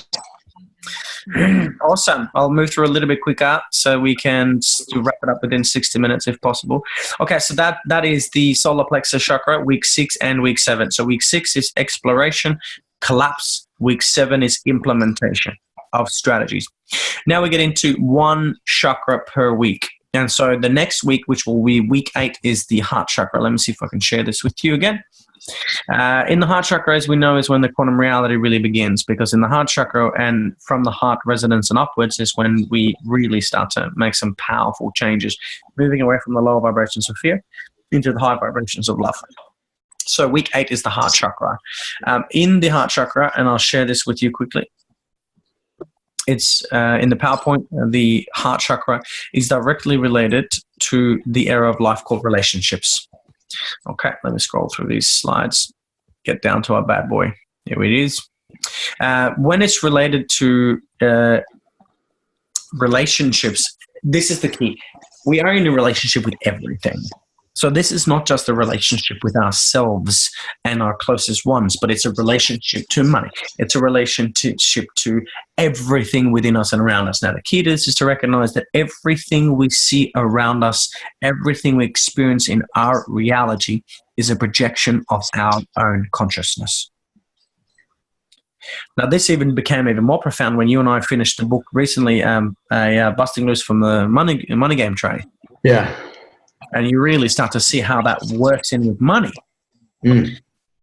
Awesome. I'll move through a little bit quicker so we can wrap it up within 60 minutes if possible. Okay, so that is the solar plexus chakra, week 6 and week 7. So week 6 is exploration, collapse. Week 7 is implementation of strategies. Now we get into one chakra per week. And so the next week, which will be week 8, is the heart chakra. Let me see if I can share this with you again. In the heart chakra, as we know, is when the quantum reality really begins, because in the heart chakra and from the heart resonance and upwards is when we really start to make some powerful changes, moving away from the lower vibrations of fear into the high vibrations of love. So week 8 is the heart chakra. In the heart chakra, and I'll share this with you quickly, it's in the PowerPoint, the heart chakra is directly related to the area of life called relationships. Okay, let me scroll through these slides, get down to our bad boy. Here it is. When it's related to relationships, this is the key. We are in a relationship with everything. So this is not just a relationship with ourselves and our closest ones, but it's a relationship to money. It's a relationship to everything within us and around us. Now, the key to this is to recognize that everything we see around us, everything we experience in our reality is a projection of our own consciousness. Now, this even became even more profound when you and I finished the book recently, Busting Loose from the Money Game Tray. Yeah. And you really start to see how that works in with money. Mm.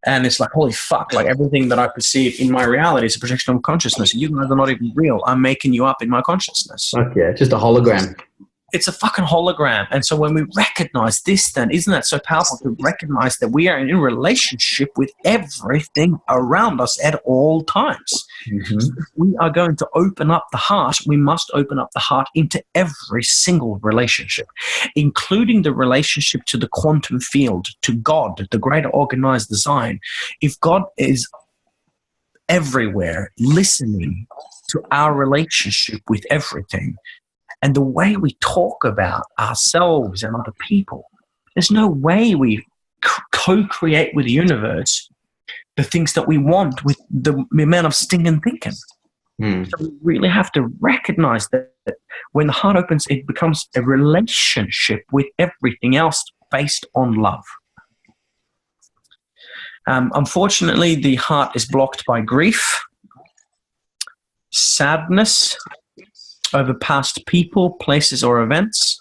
And it's like, holy fuck, like everything that I perceive in my reality is a projection of consciousness. You guys are not even real. I'm making you up in my consciousness. Fuck yeah, just a hologram. It's a fucking hologram. And so when we recognize this, then isn't that so powerful to recognize that we are in a relationship with everything around us at all times? Mm-hmm. If we are going to open up the heart, we must open up the heart into every single relationship, including the relationship to the quantum field, to God, the greater organized design. If God is everywhere, listening to our relationship with everything, and the way we talk about ourselves and other people, there's no way we co-create with the universe the things that we want with the amount of stinging thinking. Mm. So we really have to recognize that when the heart opens, it becomes a relationship with everything else based on love. Unfortunately, the heart is blocked by grief, sadness over past people, places, or events.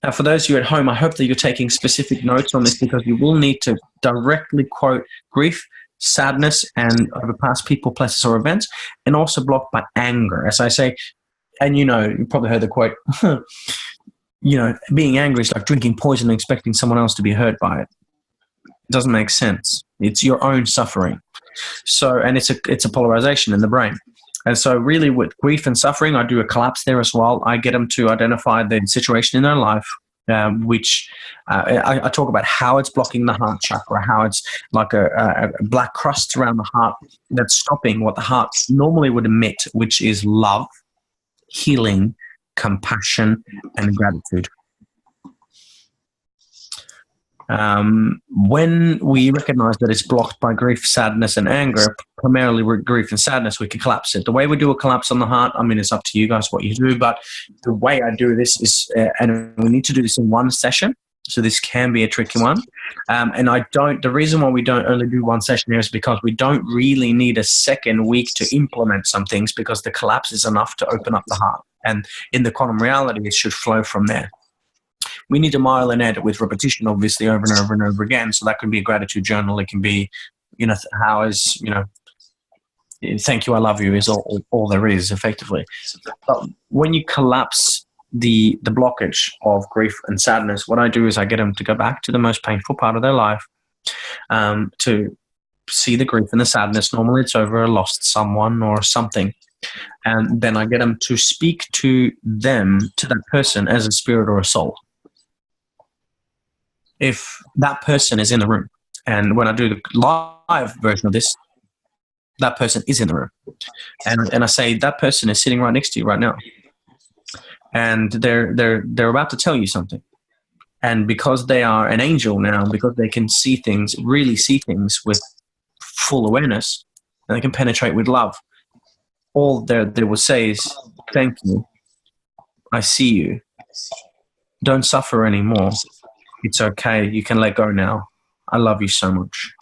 Now, for those of you at home, I hope that you're taking specific notes on this, because you will need to directly quote grief, sadness, and over past people, places, or events, and also blocked by anger. As I say, and you probably heard the quote, being angry is like drinking poison and expecting someone else to be hurt by it. It doesn't make sense. It's your own suffering. So, and it's a polarization in the brain. And so really with grief and suffering, I do a collapse there as well. I get them to identify the situation in their life, which I talk about how it's blocking the heart chakra, how it's like a black crust around the heart that's stopping what the heart normally would emit, which is love, healing, compassion, and gratitude. When we recognize that it's blocked by grief, sadness, and anger, primarily with grief and sadness, we can collapse it. The way we do a collapse on the heart, I mean, it's up to you guys what you do, but the way I do this is, and we need to do this in one session, so this can be a tricky one. And the reason why we don't only do one session here is because we don't really need a second week to implement some things, because the collapse is enough to open up the heart. And in the quantum reality, it should flow from there. We need to mile and edit with repetition, obviously, over and over and over again. So that can be a gratitude journal. It can be, how is, thank you, I love you is all there is, effectively. But when you collapse the blockage of grief and sadness, what I do is I get them to go back to the most painful part of their life, to see the grief and the sadness. Normally it's over a lost someone or something. And then I get them to speak to that person as a spirit or a soul, if that person is in the room. And when I do the live version of this, that person is in the room. And I say, that person is sitting right next to you right now. And they're about to tell you something. And because they are an angel now, because they can see things, really see things with full awareness, and they can penetrate with love, all they will say is, thank you, I see you, don't suffer anymore. It's okay. You can let go now. I love you so much.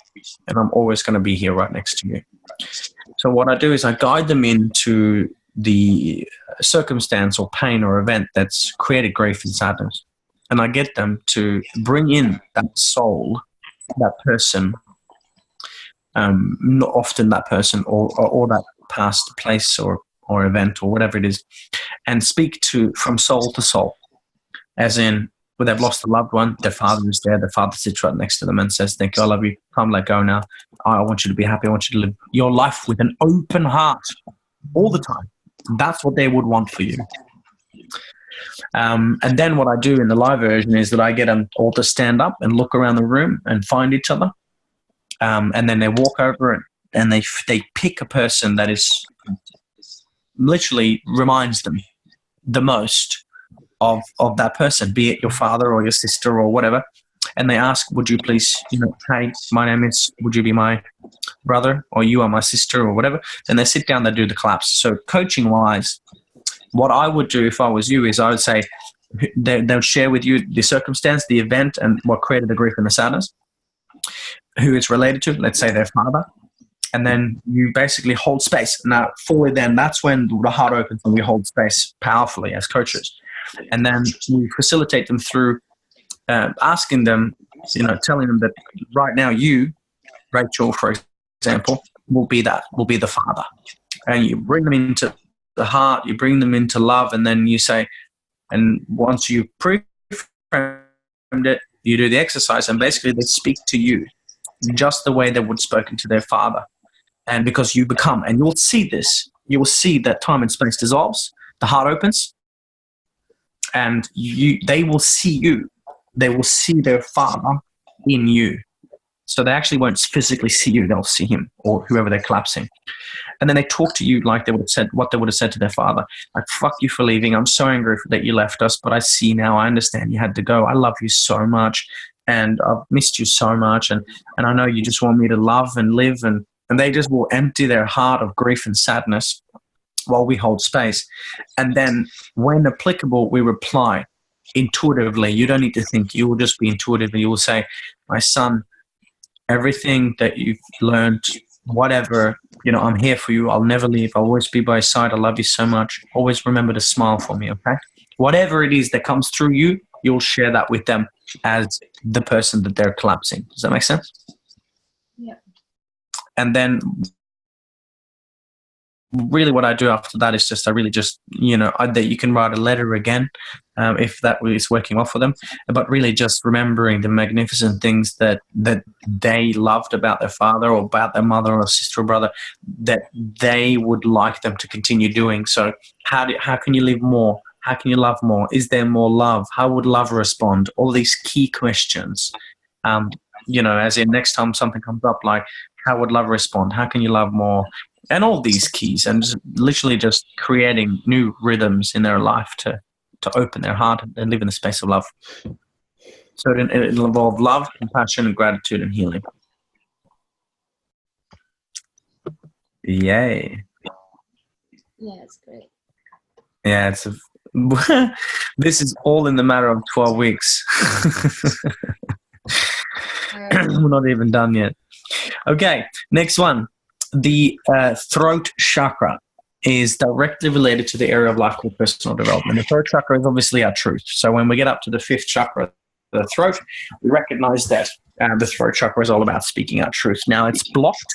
And I'm always going to be here right next to you. So what I do is I guide them into the circumstance or pain or event that's created grief and sadness. And I get them to bring in that soul, that person, not often that person or that past place or event or whatever it is, and speak from soul to soul. As in, when they've lost a loved one, their father is there, their father sits right next to them and says, thank you, I love you, come let go now. I want you to be happy. I want you to live your life with an open heart all the time. That's what they would want for you. And then what I do in the live version is that I get them all to stand up and look around the room and find each other. And then they walk over and they pick a person that is literally reminds them the most of that person, be it your father or your sister or whatever. And they ask, would you please, hey, my name is, would you be my brother, or you are my sister, or whatever. Then they sit down, they do the collapse. So coaching wise, what I would do if I was you is I would say they'll share with you the circumstance, the event, and what created the grief and the sadness, who it's related to, let's say their father. And then you basically hold space. Now, fully then, that's when the heart opens and we hold space powerfully as coaches. And then we facilitate them through asking them, telling them that right now you, Rachel, for example, will be the father. And you bring them into the heart, you bring them into love, and then you say, and once you pre-framed it, you do the exercise, and basically they speak to you just the way they would have spoken to their father. And because you become, and you'll see this, you will see that time and space dissolves, the heart opens, and they will see you. They will see their father in you. So they actually won't physically see you, they'll see him or whoever they're collapsing. And then they talk to you like they would have said what they would have said to their father. Like, fuck you for leaving. I'm so angry that you left us, but I see now, I understand you had to go. I love you so much, and I've missed you so much. And I know you just want me to love and live. And they just will empty their heart of grief and sadness while we hold space. And then when applicable, we reply intuitively. You don't need to think. You will just be intuitively. You will say, my son, everything that you've learned, whatever, I'm here for you. I'll never leave. I'll always be by your side. I love you so much. Always remember to smile for me, okay? Whatever it is that comes through you, you'll share that with them as the person that they're collapsing. Does that make sense? Yeah. And then really what I do after that is just, I really just, that you can write a letter again if that is working well for them, but really just remembering the magnificent things that they loved about their father or about their mother or sister or brother that they would like them to continue doing. So how can you live more? How can you love more? Is there more love? How would love respond? All these key questions, as in next time something comes up, like, how would love respond? How can you love more? And all these keys, and just literally just creating new rhythms in their life to open their heart and live in the space of love. So it'll involve love, compassion, and gratitude and healing. Yay. Yeah, it's great. Yeah, this is all in the matter of 12 weeks. We're not even done yet. Okay, next one. The throat chakra is directly related to the area of life called personal development. The throat chakra is obviously our truth. So when we get up to the fifth chakra, the throat, we recognize that the throat chakra is all about speaking our truth. Now, it's blocked,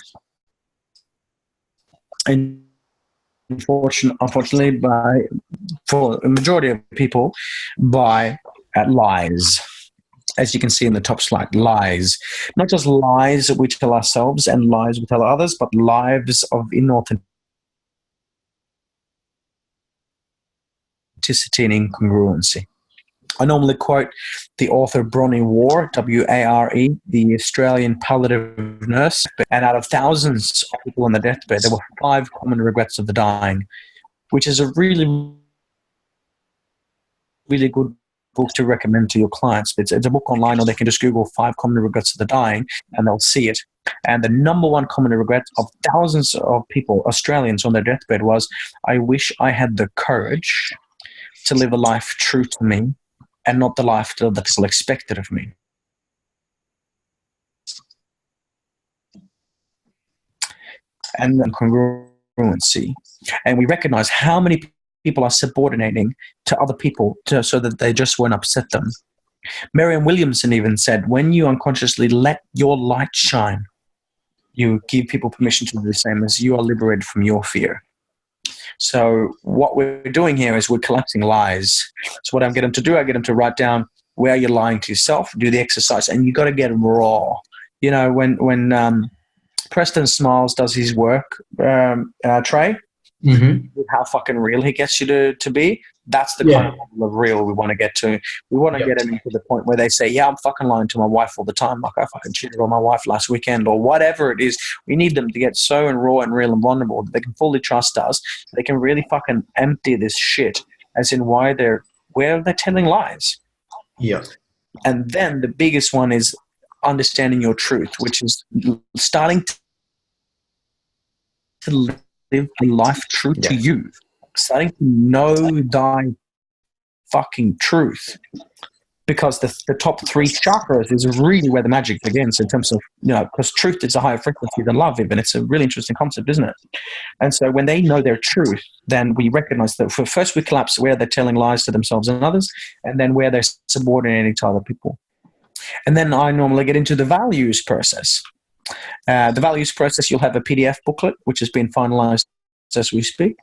and unfortunately, for the majority of people, by lies. As you can see in the top slide, lies. Not just lies that we tell ourselves and lies we tell others, but lives of inauthenticity and incongruency. I normally quote the author Bronnie Ware, W-A-R-E, the Australian palliative nurse, and out of thousands of people on the deathbed, there were 5 common regrets of the dying, which is a really, really good book to recommend to your clients. It's a book online, or they can just Google 5 common regrets of the dying and they'll see it. And the number one common regret of thousands of people, Australians on their deathbed, was, I wish I had the courage to live a life true to me and not the life that people expected of me. And then congruency. And we recognize how many people are subordinating to other people so that they just won't upset them. Marianne Williamson even said, when you unconsciously let your light shine, you give people permission to do the same, as you are liberated from your fear. So what we're doing here is we're collapsing lies. So what I get them to do, I get them to write down where you're lying to yourself, do the exercise, and you got to get them raw. When Preston Smiles does his work, Trey, how fucking real he gets you to be, That's the kind of level of real we want to get to. We want to get them into the point where they say, yeah, I'm fucking lying to my wife all the time. Like, I fucking cheated on my wife last weekend, or whatever it is. We need them to get so and raw and real and vulnerable that they can fully trust us. They can really fucking empty this shit, as in where they're telling lies. Yeah. And then the biggest one is understanding your truth, which is starting to live a life true to you. Starting to know thy fucking truth. Because the top 3 chakras is really where the magic begins in terms of, because truth is a higher frequency than love even. It's a really interesting concept, isn't it? And so when they know their truth, then we recognize that first we collapse where they're telling lies to themselves and others, and then where they're subordinating to other people. And then I normally get into the values process. The values process, you'll have a PDF booklet, which has been finalized as we speak.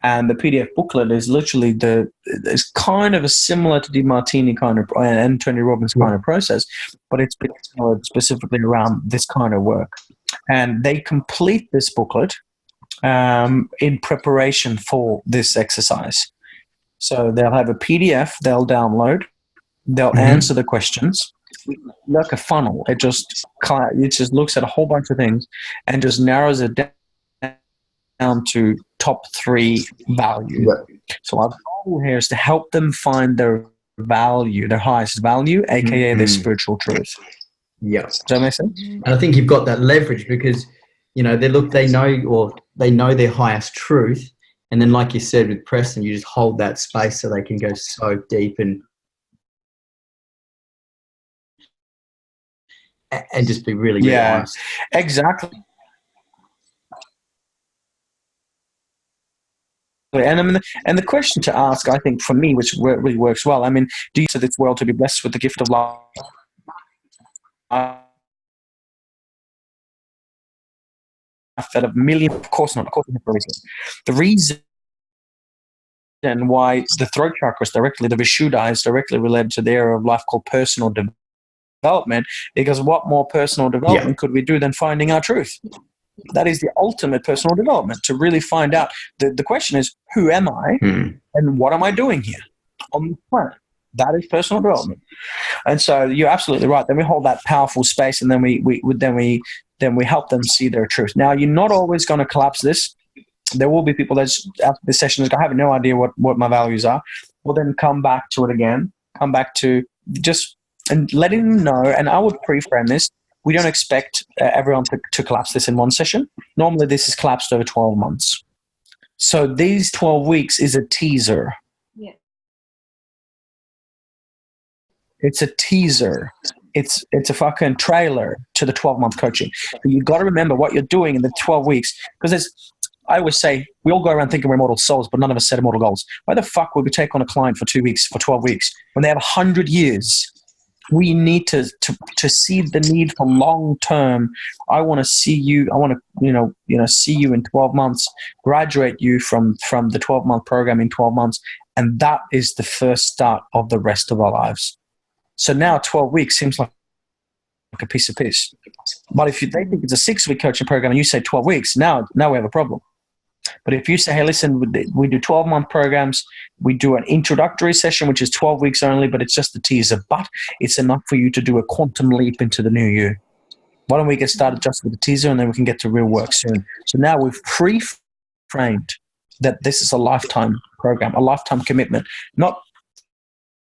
And the PDF booklet is literally it's kind of a similar to DeMartini kind of and Tony Robbins kind of process, but it's been tailored specifically around this kind of work. And they complete this booklet in preparation for this exercise. So they'll have a PDF they'll download, they'll answer the questions. Like a funnel, it just looks at a whole bunch of things and just narrows it down to top 3 values. So our goal here is to help them find their value, their highest value, aka their spiritual truth. Yes. Does that make sense? And I think you've got that leverage because they know their highest truth, and then like you said with Preston, you just hold that space so they can go so deep and just be really, really honest. Exactly. And the question to ask, I think, for me, which really works well, I mean, do you see this world to be blessed with the gift of life? That a million, of course not. Of course not for a reason. The reason why the throat chakra is directly, the Vishuddha is directly related to the area of life called personal development, because what more personal development could we do than finding our truth? That is the ultimate personal development, to really find out. The question is, who am I and what am I doing here on this planet? That is personal development. And so you're absolutely right. Then we hold that powerful space, and then we help them see their truth. Now, you're not always going to collapse this. There will be people that after this session is, I have no idea what my values are. Well, then come back to it again. Come back to just and letting them know. And I would pre-frame this. We don't expect everyone to collapse this in one session. Normally, this is collapsed over 12 months. So these 12 weeks is a teaser. Yeah. It's a teaser. It's a fucking trailer to the 12-month coaching. But you've got to remember what you're doing in the 12 weeks. Because I always say, we all go around thinking we're immortal souls, but none of us set immortal goals. Why the fuck would we take on a client for 2 weeks, for 12 weeks, when they have 100 years? We need to see the need for long term. I want to see you. I want to see you in 12 months. Graduate you from the 12-month program in 12 months, and that is the first start of the rest of our lives. So now 12 weeks seems like a piece of piss. But if they think it's a 6-week coaching program and you say 12 weeks, now we have a problem. But if you say, hey, listen, we do 12-month programs, we do an introductory session, which is 12 weeks only, but it's just a teaser, but it's enough for you to do a quantum leap into the new year. Why don't we get started just with the teaser, and then we can get to real work soon. So now we've pre-framed that this is a lifetime program, a lifetime commitment, not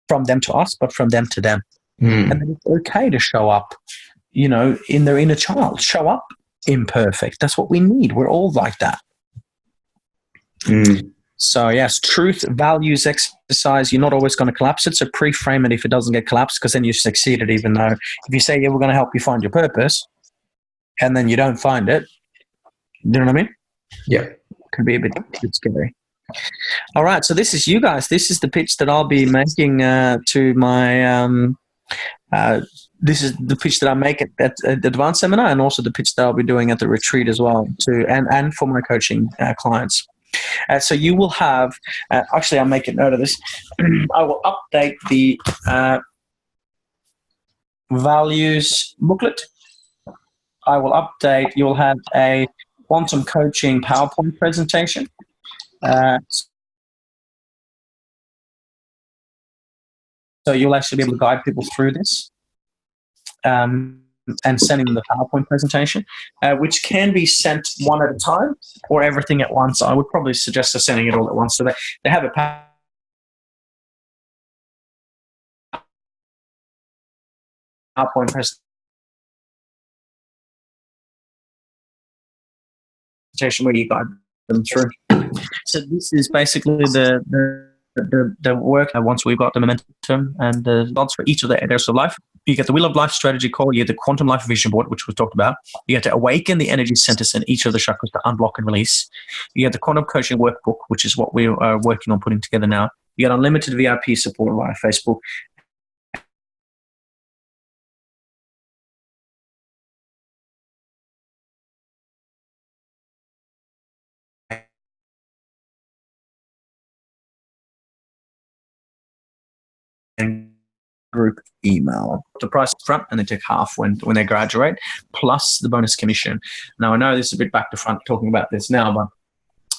from them to us, but from them to them. And then it's okay to show up, in their inner child. Show up imperfect. That's what we need. We're all like that. So yes, truth, values, exercise. You're not always going to collapse it. So pre-frame it if it doesn't get collapsed, because then you've succeeded. Even though if you say, yeah, we're going to help you find your purpose, and then you don't find it, you know what I mean? Yeah, it could be a bit scary. All right, so this is you guys. This is the pitch that I'll be making to my. This is the pitch that I make at the advanced seminar, and also the pitch that I'll be doing at the retreat as well, and for my coaching clients. So you will have, actually I'll make a note of this, I will update the values booklet. I will update, you'll have a quantum coaching PowerPoint presentation. So you'll actually be able to guide people through this. And sending them the PowerPoint presentation, which can be sent one at a time or everything at once. I would probably suggest sending it all at once so that they have a PowerPoint presentation where you guide them through. So this is basically the work once we've got the momentum and the results for each of the areas of life. You get the Wheel of Life strategy call, you get the Quantum Life Vision Board, which was talked about. You get to awaken the energy centers in each of the chakras to unblock and release. You get the Quantum Coaching Workbook, which is what we are working on putting together now. You get unlimited VIP support via Facebook. And group email. The price up front and they take half when they graduate, plus the bonus commission. Now, I know this is a bit back to front talking about this now,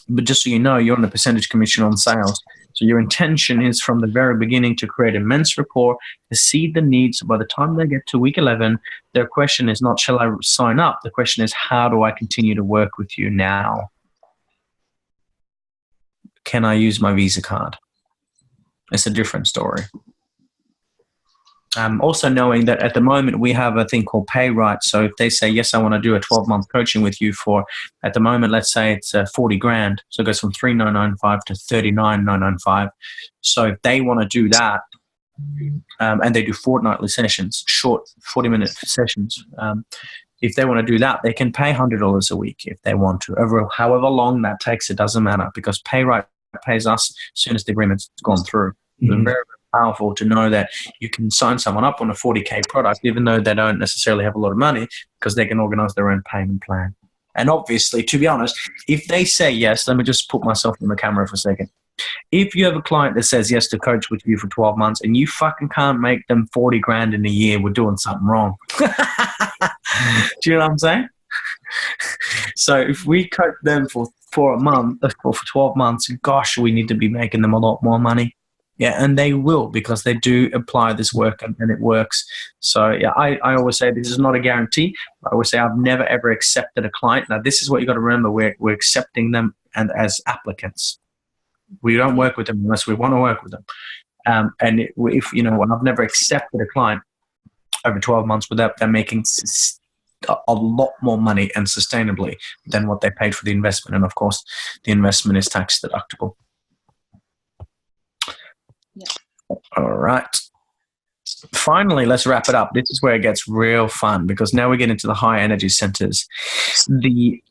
but just so you know, you're on a percentage commission on sales. So your intention is from the very beginning to create immense rapport, to see the needs. By the time they get to week 11, their question is not, shall I sign up? The question is, how do I continue to work with you now? Can I use my Visa card? It's a different story. Also knowing that at the moment we have a thing called pay rights. So if they say, yes, I want to do a 12-month coaching with you for, at the moment, let's say it's 40 grand. So it goes from 3,995 to 39,995. So if they want to do that, and they do fortnightly sessions, short 40-minute sessions, if they want to do that, they can pay $100 a week if they want to. Over however long that takes, it doesn't matter, because pay right pays us as soon as the agreement's gone through. Mm-hmm. Very powerful to know that you can sign someone up on a 40K product, even though they don't necessarily have a lot of money, because they can organize their own payment plan. And obviously, to be honest, if they say yes, let me just put myself in the camera for a second. If you have a client that says yes to coach with you for 12 months and you fucking can't make them 40 grand in a year, we're doing something wrong. Do you know what I'm saying? So if we coach them for a month, or for 12 months, gosh, we need to be making them a lot more money. Yeah, and they will, because they do apply this work and it works. So yeah, I always say this is not a guarantee. I always say I've never ever accepted a client. Now this is what you got to remember: we're accepting them and as applicants. We don't work with them unless we want to work with them. And if you know, I've never accepted a client over 12 months without them making a lot more money and sustainably than what they paid for the investment. And of course, the investment is tax deductible. Yeah. All right. Finally, let's wrap it up. This is where it gets real fun, because now we get into the high energy centers. The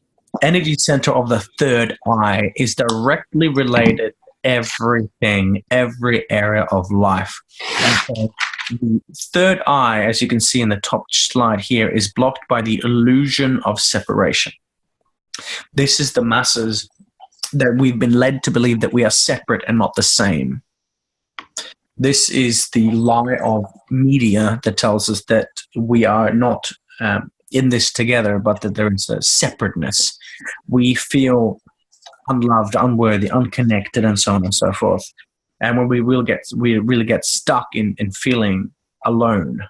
energy center of the third eye is directly related to everything, every area of life. And so the third eye, as you can see in the top slide here, is blocked by the illusion of separation. This is the masses that we've been led to believe that we are separate and not the same. This is the lie of media that tells us that we are not in this together, but that there is a separateness. We feel unloved, unworthy, unconnected, and so on and so forth. And when we really get stuck in feeling alone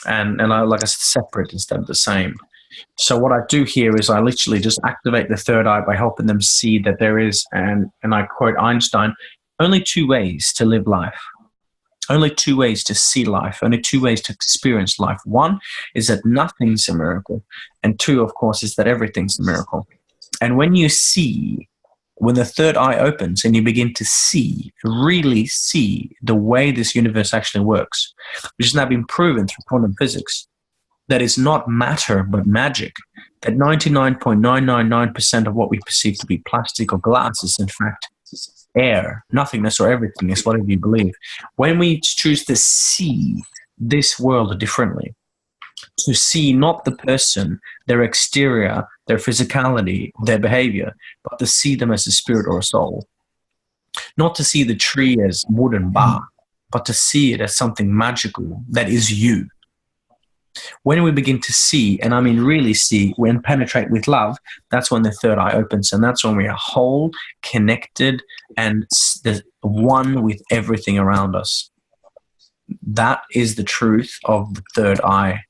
and like I said, separate instead of the same. So what I do here is I literally just activate the third eye by helping them see that there is, and I quote Einstein, only two ways to live life. Only two ways to see life. Only two ways to experience life. One is that nothing's a miracle. And two, of course, is that everything's a miracle. And when you see, when the third eye opens and you begin to see, really see the way this universe actually works, which has now been proven through quantum physics, that is not matter but magic, that 99.999% of what we perceive to be plastic or glass is in fact air, nothingness, or everything, is whatever you believe. When we choose to see this world differently, to see not the person, their exterior, their physicality, their behavior, but to see them as a spirit or a soul. Not to see the tree as wood and bark, but to see it as something magical that is you. When we begin to see, and I mean really see, when penetrate with love, that's when the third eye opens, and that's when we are whole, connected, and one with everything around us. that is the truth of the third eye.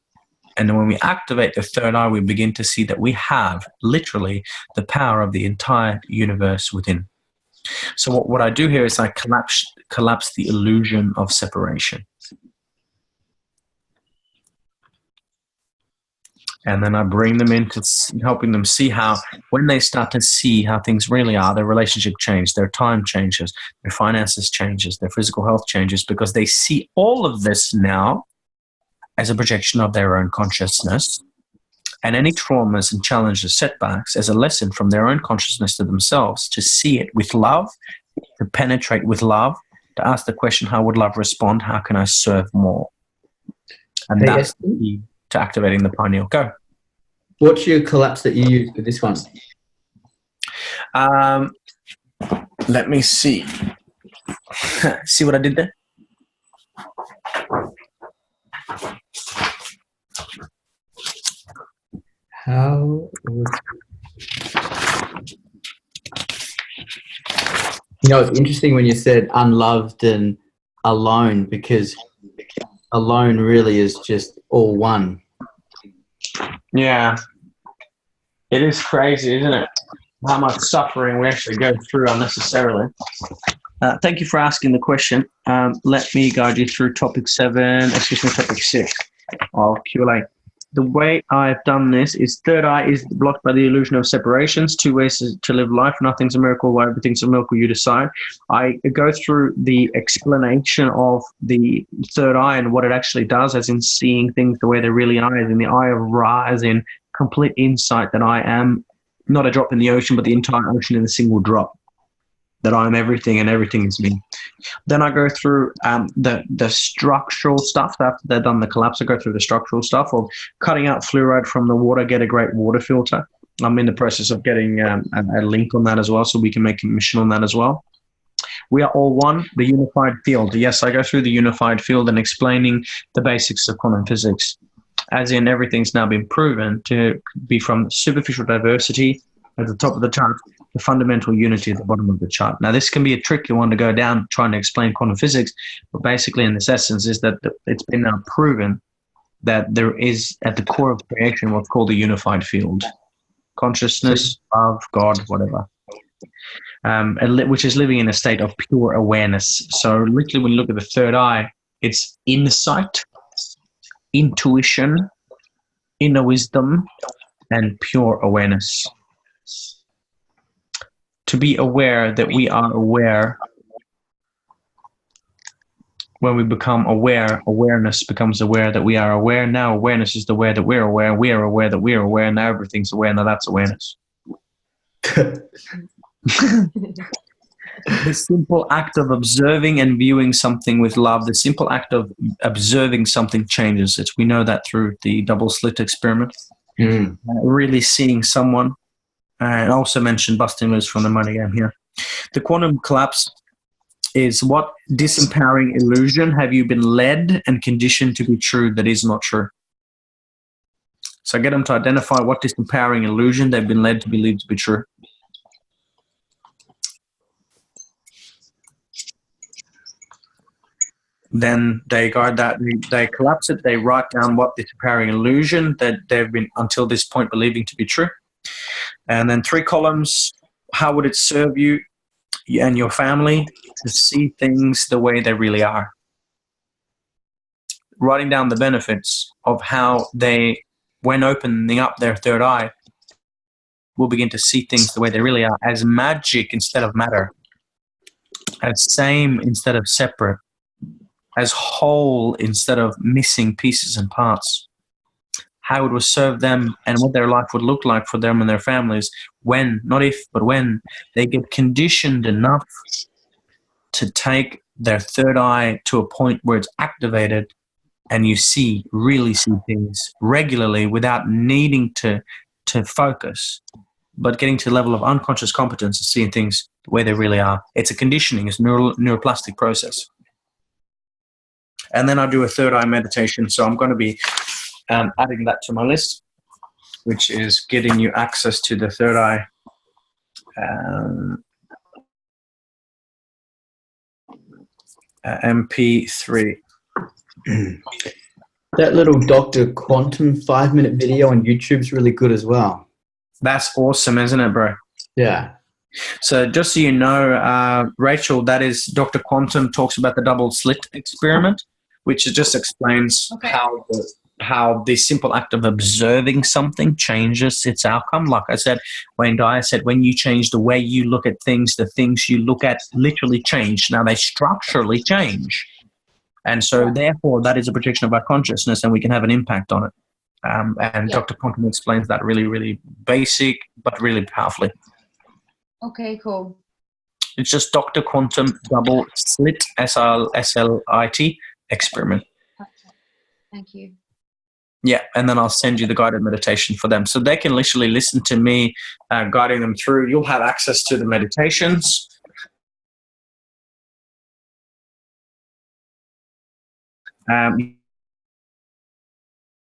And then when we activate the third eye, we begin to see that we have literally the power of the entire universe within. So what I do here is I collapse the illusion of separation. And then I bring them into helping them see how, when they start to see how things really are, their relationship changes, their time changes, their finances changes, their physical health changes, because they see all of this now as a projection of their own consciousness, and any traumas and challenges, setbacks, as a lesson from their own consciousness to themselves, to see it with love, to penetrate with love, to ask the question, how would love respond? How can I serve more? And that's the key to activating the pineal. Go. What's your collapse that you use for this one? Let me see. See what I did there? How would... You know, it's interesting when you said unloved and alone, because alone really is just all one. Yeah. It is crazy, isn't it? How much suffering we actually go through unnecessarily. Thank you for asking the question. Let me guide you through topic 6 of Q&A. The way I've done this is third eye is blocked by the illusion of separations. 2 ways to live life. Nothing's a miracle. Why everything's a miracle, you decide. I go through the explanation of the third eye and what it actually does, as in seeing things the way they really are, as in the eye of Ra, as in complete insight that I am not a drop in the ocean, but the entire ocean in a single drop. That I'm everything and everything is me. Then I go through the structural stuff. After they've done the collapse, I go through the structural stuff of cutting out fluoride from the water, get a great water filter. I'm in the process of getting a link on that as well, so we can make a mission on that as well. We are all one, the unified field. Yes, I go through the unified field and explaining the basics of quantum physics. As in, everything's now been proven to be from superficial diversity at the top of the chart, the fundamental unity at the bottom of the chart. Now, this can be a tricky one to go down trying to explain quantum physics, but basically in this essence is that it's been now proven that there is at the core of creation what's called a unified field. Consciousness, love, God, whatever. Which is living in a state of pure awareness. So literally when you look at the third eye, it's insight, intuition, inner wisdom, and pure awareness. To be aware that we are aware. When we become aware, awareness becomes aware that we are aware. Now awareness is aware that we're aware. We are aware that we're aware. Now everything's aware. Now that's awareness. The simple act of observing and viewing something with love, the simple act of observing something changes it. We know that through the double slit experiment. Really seeing someone. And also mentioned busting loose from the money game here. The quantum collapse is what disempowering illusion have you been led and conditioned to be true that is not true? So I get them to identify what disempowering illusion they've been led to believe to be true. Then they guard that, they collapse it, they write down what disempowering illusion that they've been until this point believing to be true. And then 3 columns, how would it serve you and your family to see things the way they really are? Writing down the benefits of how they, when opening up their third eye, will begin to see things the way they really are, as magic instead of matter, as same instead of separate, as whole instead of missing pieces and parts. How it will serve them and what their life would look like for them and their families when, not if, but when they get conditioned enough to take their third eye to a point where it's activated and you really see things regularly without needing to focus, but getting to the level of unconscious competence of seeing things the way they really are. It's a conditioning, it's a neuroplastic process. And then I do a third eye meditation. So I'm going to be adding that to my list, which is getting you access to the third eye MP3. That little Dr. Quantum 5-minute video on YouTube is really good as well. That's awesome, isn't it, bro? Yeah. So just so you know, Rachel, that is Dr. Quantum talks about the double slit experiment, which just explains how the simple act of observing something changes its outcome. Like I said, Wayne Dyer said, when you change the way you look at things, the things you look at literally change. Now they structurally change. And so therefore that is a projection of our consciousness and we can have an impact on it. And Dr. Quantum explains that really, really basic, but really powerfully. Okay, cool. It's just Dr. Quantum double slit, SLIT experiment. Thank you. Yeah, and then I'll send you the guided meditation for them. So they can literally listen to me guiding them through. You'll have access to the meditations.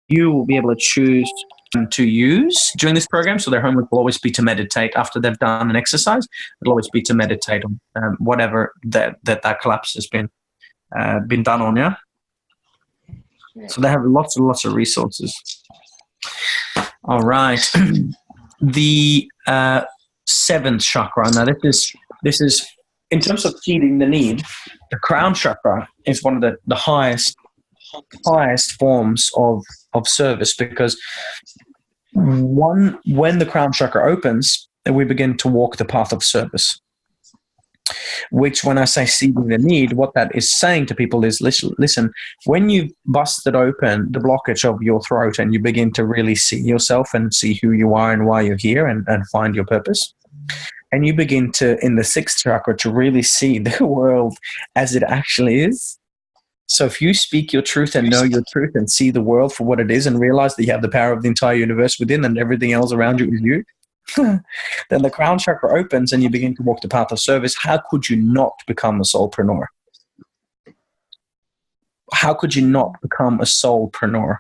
You will be able to choose to use during this program. So their homework will always be to meditate after they've done an exercise. It'll always be to meditate on whatever that collapse has been done on, yeah? So they have lots and lots of resources. All right. The seventh chakra. Now this is in terms of feeding the need, the crown chakra is one of the highest forms of service, because when the crown chakra opens, we begin to walk the path of service. Which, when I say seeding the need, what that is saying to people is, listen, when you've busted open the blockage of your throat and you begin to really see yourself and see who you are and why you're here and find your purpose, and you begin to, in the sixth chakra, to really see the world as it actually is. So if you speak your truth and know your truth and see the world for what it is and realize that you have the power of the entire universe within and everything else around you is you, then the crown chakra opens and you begin to walk the path of service. How could you not become a soulpreneur? How could you not become a soulpreneur?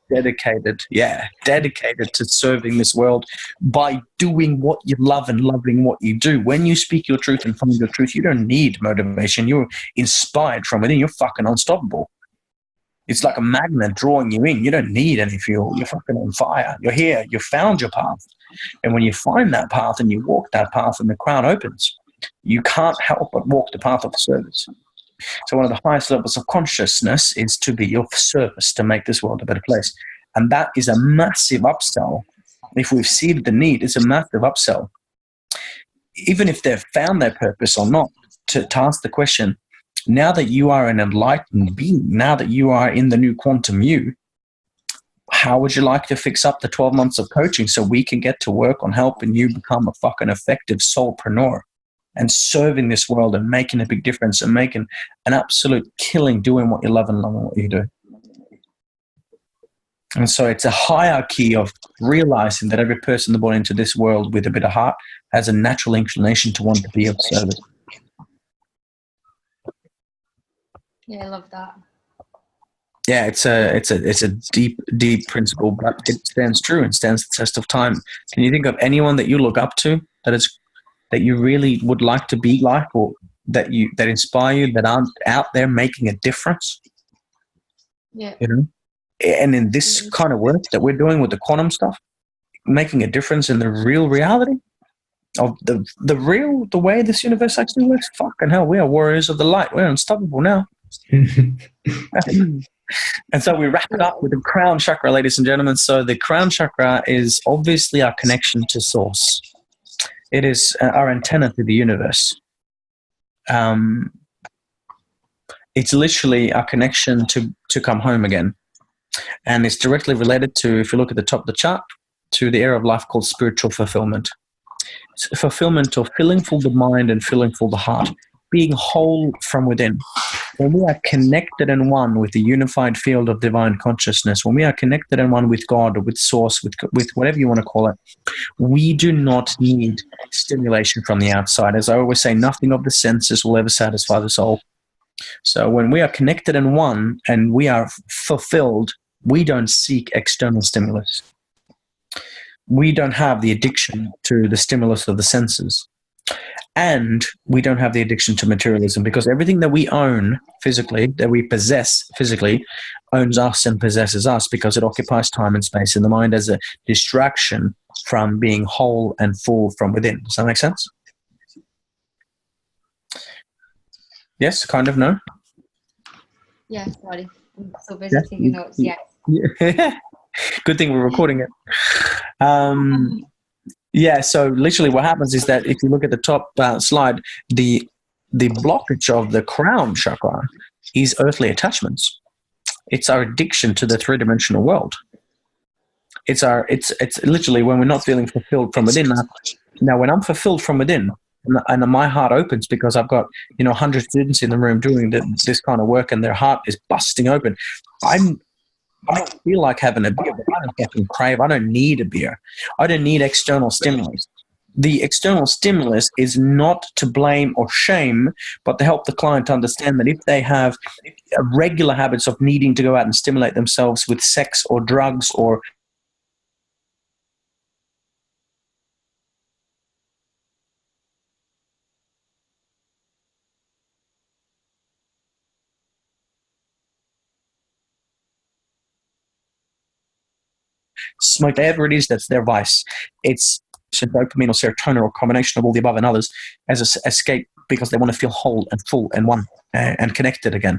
Dedicated to serving this world by doing what you love and loving what you do. When you speak your truth and find your truth, you don't need motivation. You're inspired from within. You're fucking unstoppable. It's like a magnet drawing you in. You don't need any fuel. You're fucking on fire. You're here. You found your path. And when you find that path and you walk that path and the crown opens, you can't help but walk the path of service. So one of the highest levels of consciousness is to be of service, to make this world a better place. And that is a massive upsell. If we've seeded the need, it's a massive upsell. Even if they've found their purpose or not, to ask the question, now that you are an enlightened being, now that you are in the new quantum you, how would you like to fix up the 12 months of coaching so we can get to work on helping you become a fucking effective soulpreneur and serving this world and making a big difference and making an absolute killing doing what you love and loving what you do. And so it's a hierarchy of realizing that every person born into this world with a bit of heart has a natural inclination to want to be of service. Yeah, I love that. Yeah, it's a deep principle, but it stands true and stands the test of time. Can you think of anyone that you look up to that you really would like to be like, or that inspire you, that aren't out there making a difference? Yeah. You know? And in this kind of work that we're doing with the quantum stuff, making a difference in the real reality of the way this universe actually works. Fucking hell, we are warriors of the light. We're unstoppable now. And so we wrap it up with the crown chakra, ladies and gentlemen. So the crown chakra is obviously our connection to source. It is our antenna to the universe. It's literally our connection to come home again. And it's directly related to, if you look at the top of the chart, to the area of life called spiritual fulfillment. It's fulfillment of filling full the mind and filling full the heart, being whole from within. When we are connected and one with the unified field of divine consciousness, when we are connected and one with God or with source, with whatever you want to call it, we do not need stimulation from the outside. As I always say, nothing of the senses will ever satisfy the soul. So when we are connected and one and we are fulfilled, we don't seek external stimulus. We don't have the addiction to the stimulus of the senses. And we don't have the addiction to materialism, because everything that we own physically, that we possess physically, owns us and possesses us, because it occupies time and space in the mind as a distraction from being whole and full from within. Does that make sense? Yes, kind of, no? Yeah, sorry. I'm so busy taking notes. Yes. Yeah. Good thing we're recording it. Yeah, so literally what happens is that if you look at the top slide, the blockage of the crown chakra is earthly attachments. It's our addiction to the three-dimensional world. It's literally when we're not feeling fulfilled from within. Now, when I'm fulfilled from within, and my heart opens because I've got 100 students in the room doing this kind of work, and their heart is busting open. I don't feel like having a beer, but I don't fucking crave. I don't need a beer. I don't need external stimulus. The external stimulus is not to blame or shame, but to help the client understand that if they have regular habits of needing to go out and stimulate themselves with sex or drugs or smoke, whatever it is that's their vice, it's dopamine or serotonin or a combination of all the above and others as an escape, because they want to feel whole and full and one and connected again.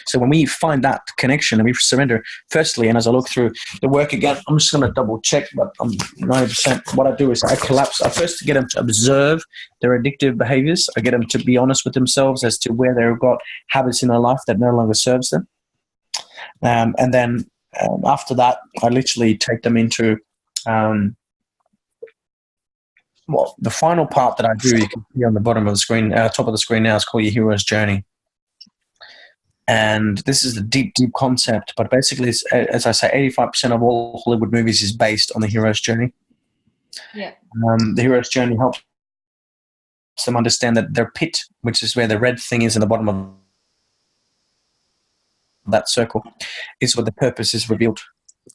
So when we find that connection and we surrender, firstly, and as I look through the work again, I'm just going to double check, but I'm 90%. What I do is I collapse. I first get them to observe their addictive behaviors. I get them to be honest with themselves as to where they've got habits in their life that no longer serves them. And then after that, I literally take them into, the final part that I do, you can see on the bottom of the screen, top of the screen now, is called your hero's journey. And this is a deep, deep concept, but basically, as I say, 85% of all Hollywood movies is based on the hero's journey. Yeah. The hero's journey helps them understand that their pit, which is where the red thing is in the bottom of that circle, is where the purpose is revealed.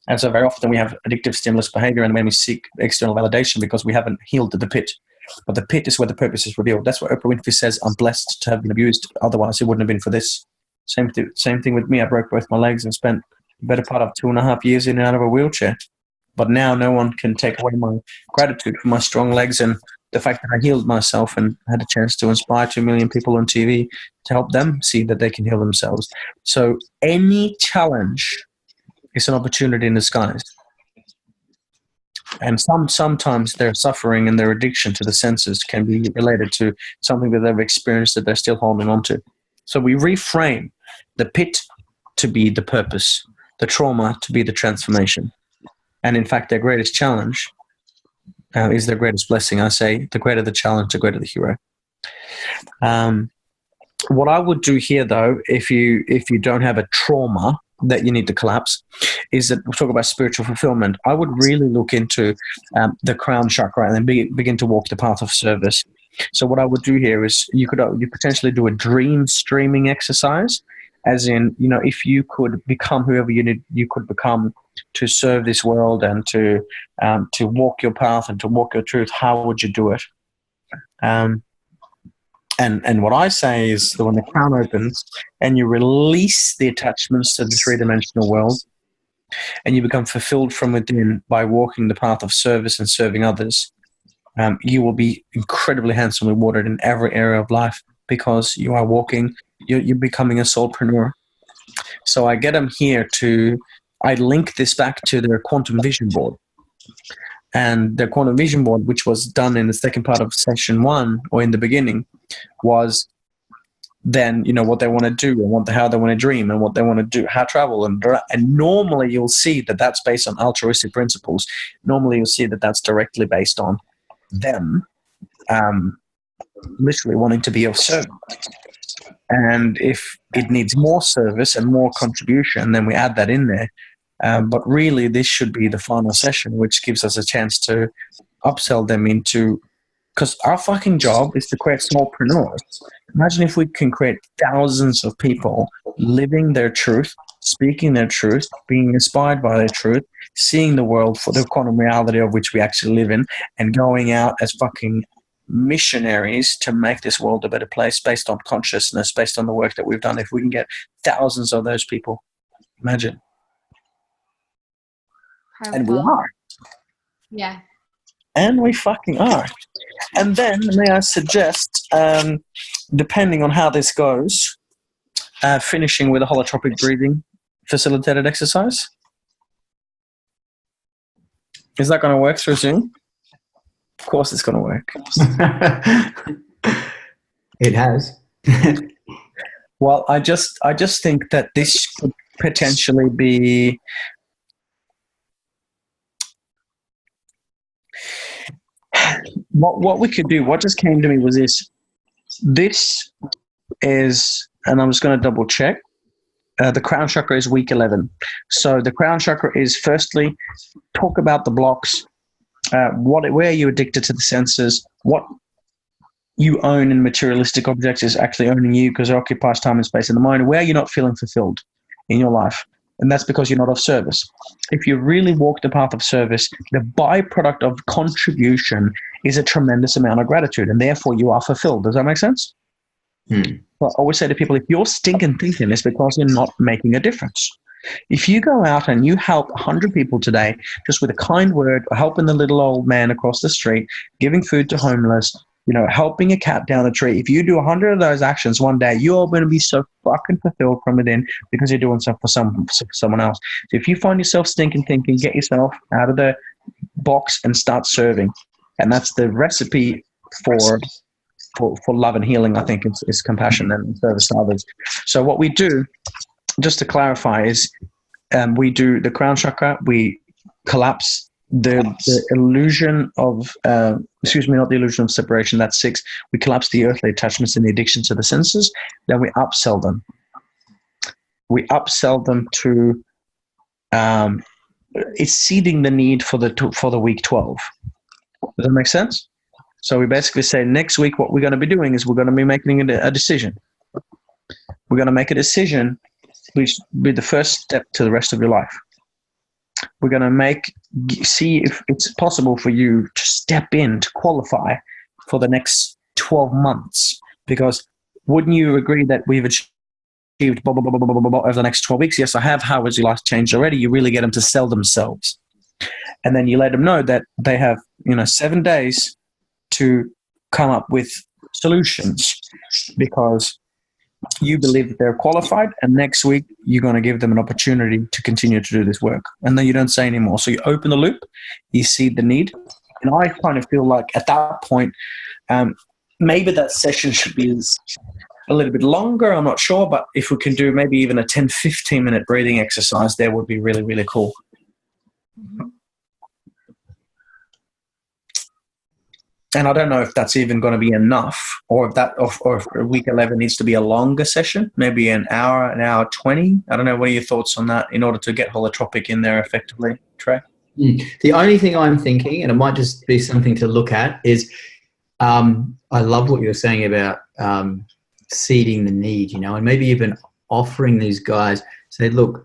And so very often we have addictive stimulus behavior, and when we seek external validation because we haven't healed the pit. But the pit is where the purpose is revealed. That's what Oprah Winfrey says, I'm blessed to have been abused. Otherwise, it wouldn't have been for this. Same thing with me. I broke both my legs and spent the better part of 2.5 years in and out of a wheelchair. But now no one can take away my gratitude for my strong legs and the fact that I healed myself and had a chance to inspire 2 million people on TV to help them see that they can heal themselves. So any challenge is an opportunity in disguise. And sometimes their suffering and their addiction to the senses can be related to something that they've experienced that they're still holding on to. So we reframe the pit to be the purpose, the trauma to be the transformation. And in fact, their greatest challenge is their greatest blessing. I say the greater the challenge, the greater the hero. What I would do here, though, if you don't have a trauma that you need to collapse, is that we'll talk about spiritual fulfillment. I would really look into the crown chakra and then begin to walk the path of service. So what I would do here is you potentially do a dream streaming exercise, as in, if you could become whoever you could become to serve this world and to walk your path and to walk your truth, how would you do it? And what I say is that when the crown opens and you release the attachments to the three-dimensional world and you become fulfilled from within by walking the path of service and serving others, you will be incredibly handsomely rewarded in every area of life, because you are walking, you're becoming a soulpreneur. So I get them here I link this back to their quantum vision board. And their quantum vision board, which was done in the second part of session 1 or in the beginning, was then, what they want to do and how they want to dream and what they want to do, how travel. And normally you'll see that that's based on altruistic principles. Normally you'll see that that's directly based on them literally wanting to be of service. And if it needs more service and more contribution, then we add that in there. But really, this should be the final session, which gives us a chance to upsell them into, because our fucking job is to create soulpreneurs. Imagine if we can create thousands of people living their truth, speaking their truth, being inspired by their truth, seeing the world for the quantum reality of which we actually live in, and going out as fucking missionaries to make this world a better place based on consciousness, based on the work that we've done. If we can get thousands of those people, imagine. Powerful. And we are. Yeah. And we fucking are. And then, may I suggest, depending on how this goes, finishing with a holotropic breathing facilitated exercise. Is that going to work through Zoom? Of course it's going to work. It has. Well, I just think that this could potentially be what we could do. What just came to me was this. This is, and I'm just going to double check. The crown chakra is week 11. So the crown chakra is, firstly, talk about the blocks, where you're addicted to the senses, what you own in materialistic objects is actually owning you because it occupies time and space in the mind, where you're not feeling fulfilled in your life. And that's because you're not of service. If you really walk the path of service, the byproduct of contribution is a tremendous amount of gratitude, and therefore you are fulfilled. Does that make sense? Well, I always say to people, if you're stinking thinking, it's because you're not making a difference. If you go out and you help 100 people today just with a kind word, or helping the little old man across the street, giving food to homeless, helping a cat down a tree, if you do 100 of those actions one day, you're going to be so fucking fulfilled from within because you're doing something for someone else. So if you find yourself stinking thinking, get yourself out of the box and start serving. And that's the recipe for love and healing, I think, is compassion and service to others. So what we do, just to clarify, is we do the crown chakra, we collapse the illusion of, not the illusion of separation, that's 6. We collapse the earthly attachments and the addiction to the senses, then we upsell them. We upsell them to exceeding the need for the week 12. Does that make sense? So we basically say next week what we're going to be doing is we're going to be making a decision. We're going to make a decision which will be the first step to the rest of your life. We're going to see if it's possible for you to step in to qualify for the next 12 months. Because wouldn't you agree that we've achieved blah, blah, blah, blah, blah, blah, blah, over the next 12 weeks? Yes, I have. How has your life changed already? You really get them to sell themselves. And then you let them know that they have 7 days to come up with solutions because you believe that they're qualified, and next week you're going to give them an opportunity to continue to do this work. And then you don't say anymore. So you open the loop, you see the need. And I kind of feel like at that point, maybe that session should be a little bit longer. I'm not sure, but if we can do maybe even a 10, 15 minute breathing exercise, there would be really, really cool. And I don't know if that's even going to be enough, or if week 11 needs to be a longer session, maybe an hour 20. I don't know. What are your thoughts on that in order to get holotropic in there effectively, Trey? The only thing I'm thinking, and it might just be something to look at, is I love what you're saying about seeding the need, and maybe even offering these guys, say, look,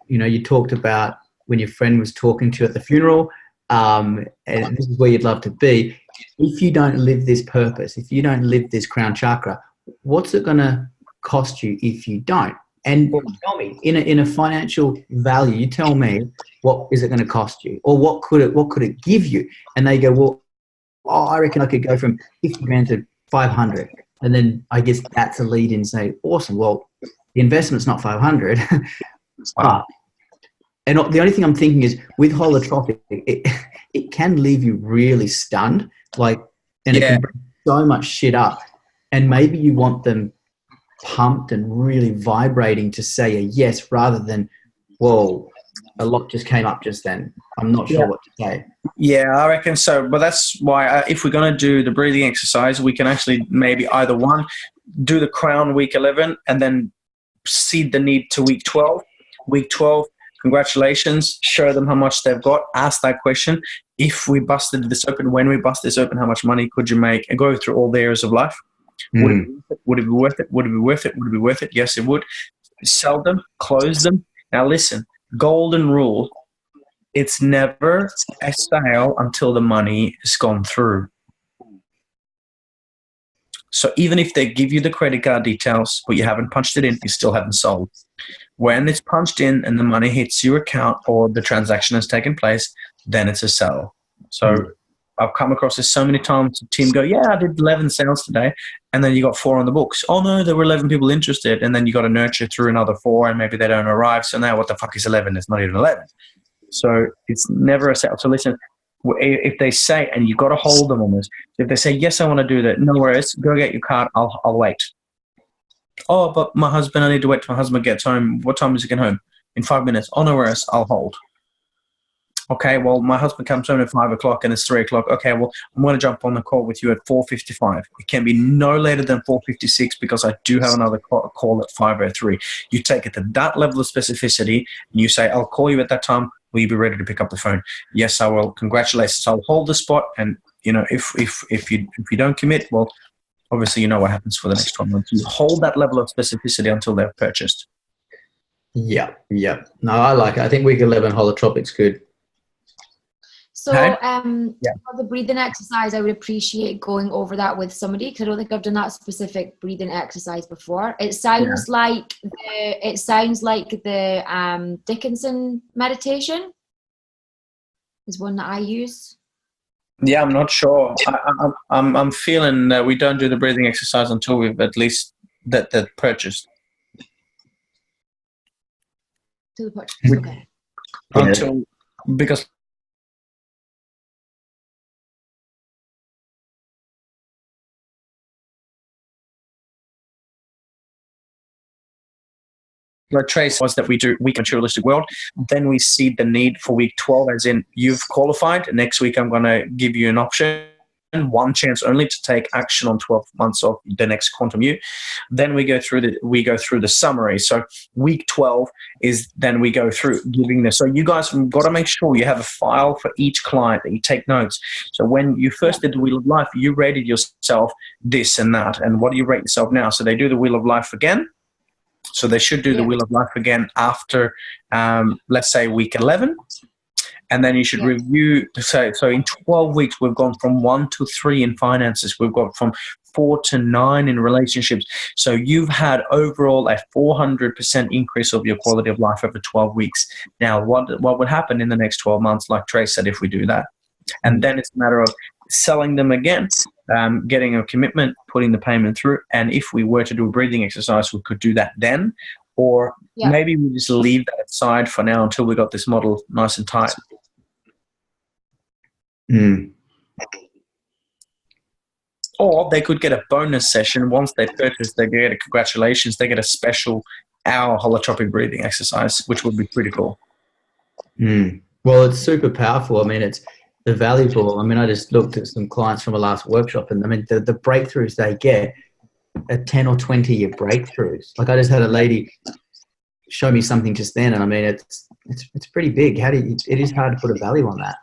you talked about when your friend was talking to you at the funeral, and this is where you'd love to be. If you don't live this purpose, if you don't live this crown chakra, what's it going to cost you if you don't? And tell me, in a financial value, you tell me, what is it going to cost you, or what could it give you? And they go, well, I reckon I could go from 50 grand to 500, and then I guess that's a lead in. Say, awesome. Well, the investment's not 500, but. And the only thing I'm thinking is with holotropic, it can leave you really stunned, and it can bring so much shit up. And maybe you want them pumped and really vibrating to say a yes rather than, whoa, a lot just came up just then. I'm not sure what to say. Yeah, I reckon so. But that's why if we're going to do the breathing exercise, we can actually maybe either one, do the crown week 11 and then seed the need to week 12. Week 12, congratulations, show them how much they've got, ask that question. If we busted this open, when we bust this open, how much money could you make? And go through all the areas of life. Would it be worth it? Would it be worth it? Would it be worth it? Yes, it would. Sell them, close them. Now listen, golden rule, it's never a sale until the money has gone through. So even if they give you the credit card details, but you haven't punched it in, you still haven't sold. When it's punched in and the money hits your account or the transaction has taken place, then it's a sell. So I've come across this so many times. The team go, yeah, I did 11 sales today. And then you got 4 on the books. Oh, no, there were 11 people interested. And then you got to nurture through another 4 and maybe they don't arrive. So now what the fuck is 11? It's not even 11. So it's never a sale. So listen, if they say, and you got to hold them on this, if they say, yes, I want to do that, no worries, go get your card, I'll wait. Oh, but my husband, I need to wait till my husband gets home. What time is he getting home? In 5 minutes. Oh, no worries, I'll hold. Okay, well, my husband comes home at 5 o'clock and it's 3 o'clock. Okay, well, I'm going to jump on the call with you at 4:55. It can be no later than 4:56 because I do have another call at 5:03. You take it to that level of specificity and you say, I'll call you at that time. Will you be ready to pick up the phone? Yes, I will. Congratulations. I'll hold the spot. And, if you don't commit, well, obviously you know what happens for the next 12 months. You hold that level of specificity until they're purchased. Yeah. No, I like it. I think week 11 holotropic's good. So for the breathing exercise, I would appreciate going over that with somebody because I don't think I've done that specific breathing exercise before. It sounds like the Dickinson meditation is one that I use. Yeah, I'm not sure. I'm feeling that we don't do the breathing exercise until we've at least that purchased. To the purchase, okay. Until because. Like Trace was that we do week materialistic world, then we see the need for week 12 as in you've qualified. Next week I'm going to give you an option, one chance only to take action on 12 months of the next quantum you. Then we go through the summary. So week 12 is then we go through giving this. So you guys have got to make sure you have a file for each client that you take notes. So when you first did the Wheel of Life, you rated yourself this and that. And what do you rate yourself now? So they do the Wheel of Life again. So they should do the Wheel of Life again after, let's say, week 11. And then you should review. So in 12 weeks, we've gone from 1 to 3 in finances. We've gone from 4 to 9 in relationships. So you've had overall a 400% increase of your quality of life over 12 weeks. Now, what would happen in the next 12 months, like Trace said, if we do that? And then it's a matter of selling them again, getting a commitment, putting the payment through. And if we were to do a breathing exercise, we could do that then. Or maybe we just leave that aside for now until we got this model nice and tight. Or they could get a bonus session. Once they purchase, they get a congratulations. They get a special hour holotropic breathing exercise, which would be pretty cool. Well, it's super powerful. I mean, it's the valuable. I mean, I just looked at some clients from a last workshop, and I mean, the breakthroughs they get are 10 or 20-year breakthroughs. Like I just had a lady show me something just then, and I mean, it's pretty big. It is hard to put a value on that.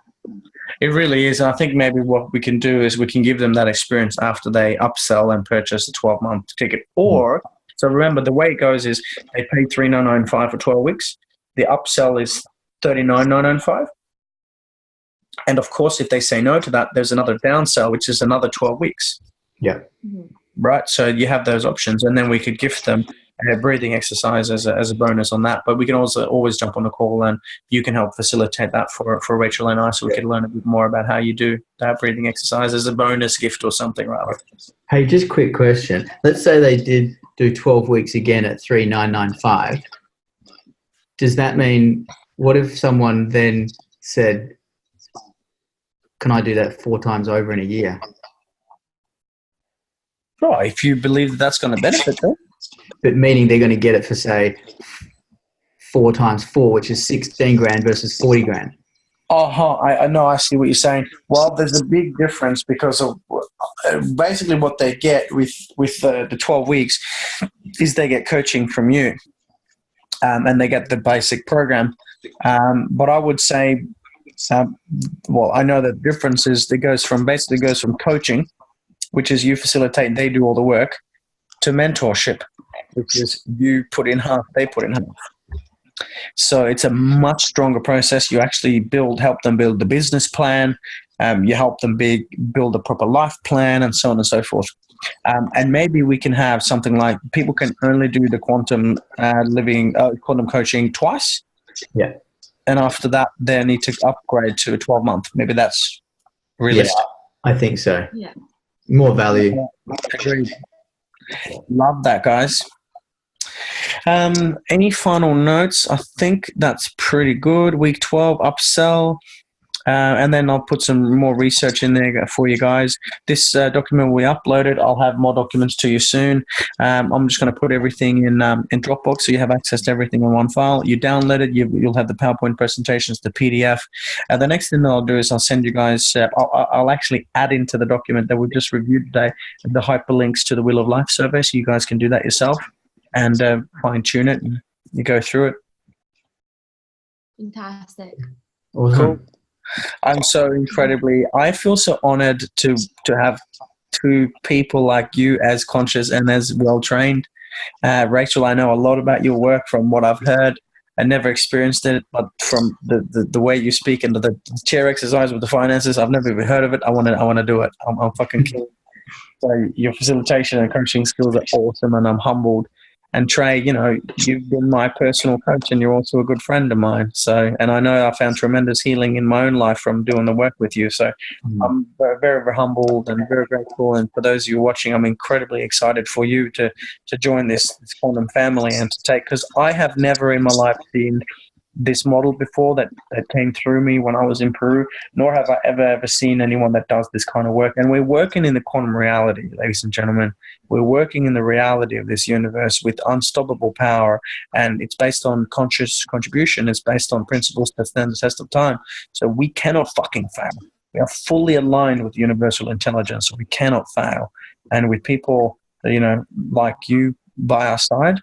It really is. I think maybe what we can do is we can give them that experience after they upsell and purchase a 12-month ticket. Or, so remember, the way it goes is they pay $39.95 for 12 weeks. The upsell is $39.995. And of course, if they say no to that, there's another downsell, which is another 12 weeks. Yeah. Right. So you have those options, and then we could gift them a breathing exercise as a bonus on that. But we can also always jump on a call, and you can help facilitate that for Rachel and I, so we can learn a bit more about how you do that breathing exercise as a bonus gift or something, rather. Hey, just quick question. Let's say they did do 12 weeks again at $39.95. Does that mean, what if someone then said, can I do that 4 times over in a year? Right, if you believe that that's going to benefit them. But meaning they're going to get it for, say, 4 times 4, which is 16 grand versus 40 grand. I know. I see what you're saying. Well, there's a big difference because of basically what they get with the 12 weeks is they get coaching from you, and they get the basic program. But I would say, well, I know the difference is it goes from coaching, which is you facilitate, they do all the work, to mentorship, which is you put in half, they put in half. So it's a much stronger process. You actually help them build the business plan. You help them build a proper life plan, and so on and so forth. And maybe we can have something like people can only do the quantum quantum coaching twice. Yeah. And after that, they need to upgrade to a 12-month. Maybe that's realistic. Yeah, I think so. Yeah. More value. Agreed. Love that, guys. Any final notes? I think that's pretty good. Week 12 upsell. And then I'll put some more research in there for you guys. This document we uploaded, I'll have more documents to you soon. I'm just going to put everything in Dropbox so you have access to everything in one file. You download it, you'll have the PowerPoint presentations, the PDF. The next thing that I'll do is I'll send you guys, I'll actually add into the document that we've just reviewed today, the hyperlinks to the Wheel of Life survey, so you guys can do that yourself and fine tune it and you go through it. Fantastic. Awesome. Cool. I'm so incredibly, I feel so honored to have two people like you as conscious and as well-trained. Rachel, I know a lot about your work from what I've heard. I never experienced it, but from the way you speak and the chair exercise with the finances, I've never even heard of it. I want to do it. I'm fucking keen. So your facilitation and coaching skills are awesome, and I'm humbled. And Trey, you know, you've been my personal coach and you're also a good friend of mine. So, and I know I found tremendous healing in my own life from doing the work with you. So I'm very, very, very humbled and very grateful. And for those of you watching, I'm incredibly excited for you to join this quantum family and to take, because I have never in my life seen this model before that came through me when I was in Peru, nor have I ever seen anyone that does this kind of work. And we're working in the quantum reality, ladies and gentlemen. We're working in the reality of this universe with unstoppable power, and it's based on conscious contribution. It's based on principles that stand the test of time. So we cannot fucking fail. We are fully aligned with universal intelligence, so we cannot fail. And with people, you know, like you by our side,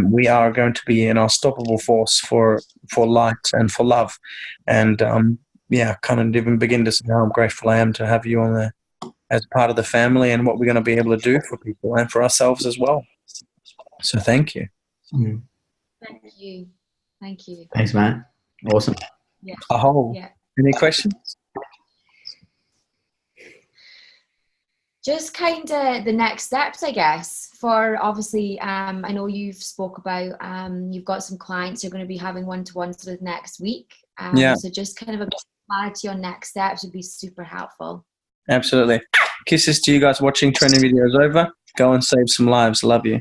we are going to be an unstoppable force for light and for love. And kind of even begin to say how grateful I am to have you on there as part of the family and what we're going to be able to do for people and for ourselves as well. So thank you. Thank you. Thank you. Thanks, man. Awesome. Yeah. Yeah. Any questions? Just kind of the next steps, I guess, for obviously, I know you've spoke about, you've got some clients you're going to be having one-to-ones with next week. So just kind of a bit of clarity on next steps would be super helpful. Absolutely. Kisses to you guys watching. Training video is over. Go and save some lives. Love you.